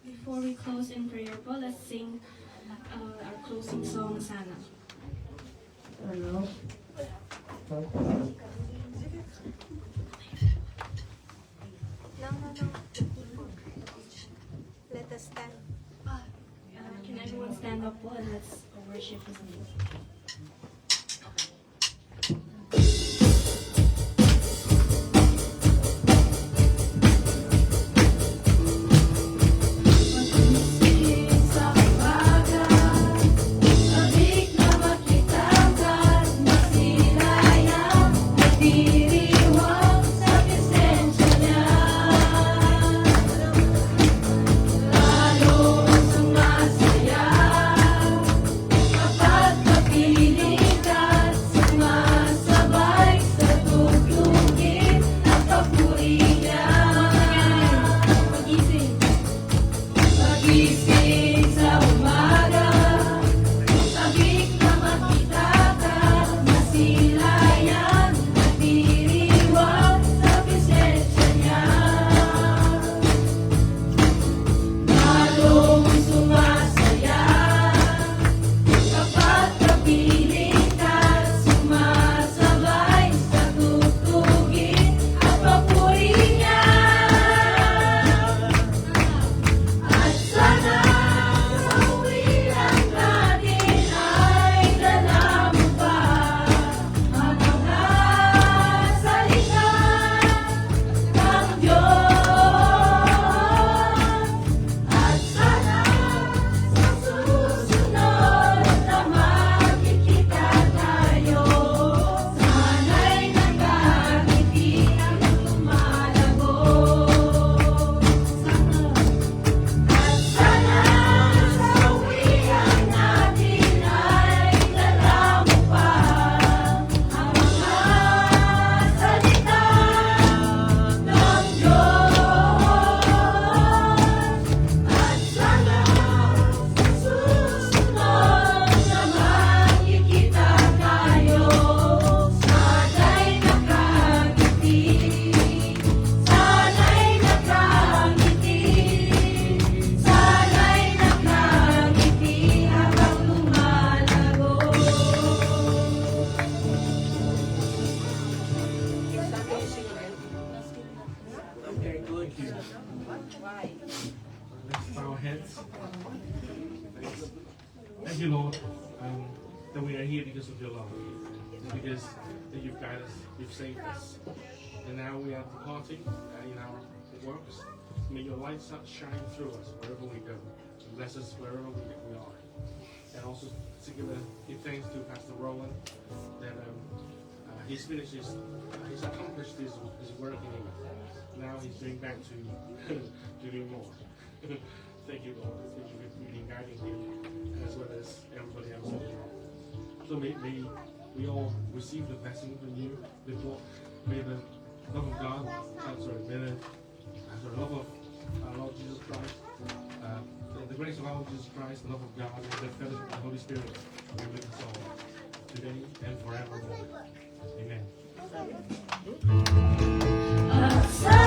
Before we close in prayer po, let's sing our closing song, Sana. No. Let us stand. Can everyone stand up po and let's worship His name. Feeling Thank you. Let's bow our heads. Thanks. Thank you, Lord, that we are here because of your love. Because that you've guided us, you've saved us. And now we are departing in our works. May your light shine through us wherever we go. And bless us wherever we are. And also particularly give thanks to Pastor Roland that he's finished he's accomplished his work in England. Now he's going back to do more. Thank you, Lord. Thank you for leading, guiding him as well as everybody else in the world. So may we all receive the blessing from you before. May the love of God, may the love of our Lord Jesus Christ, the grace of our Lord Jesus Christ, the love of God, and the fellowship of the Holy Spirit be with us all today and forevermore. Amen. Outside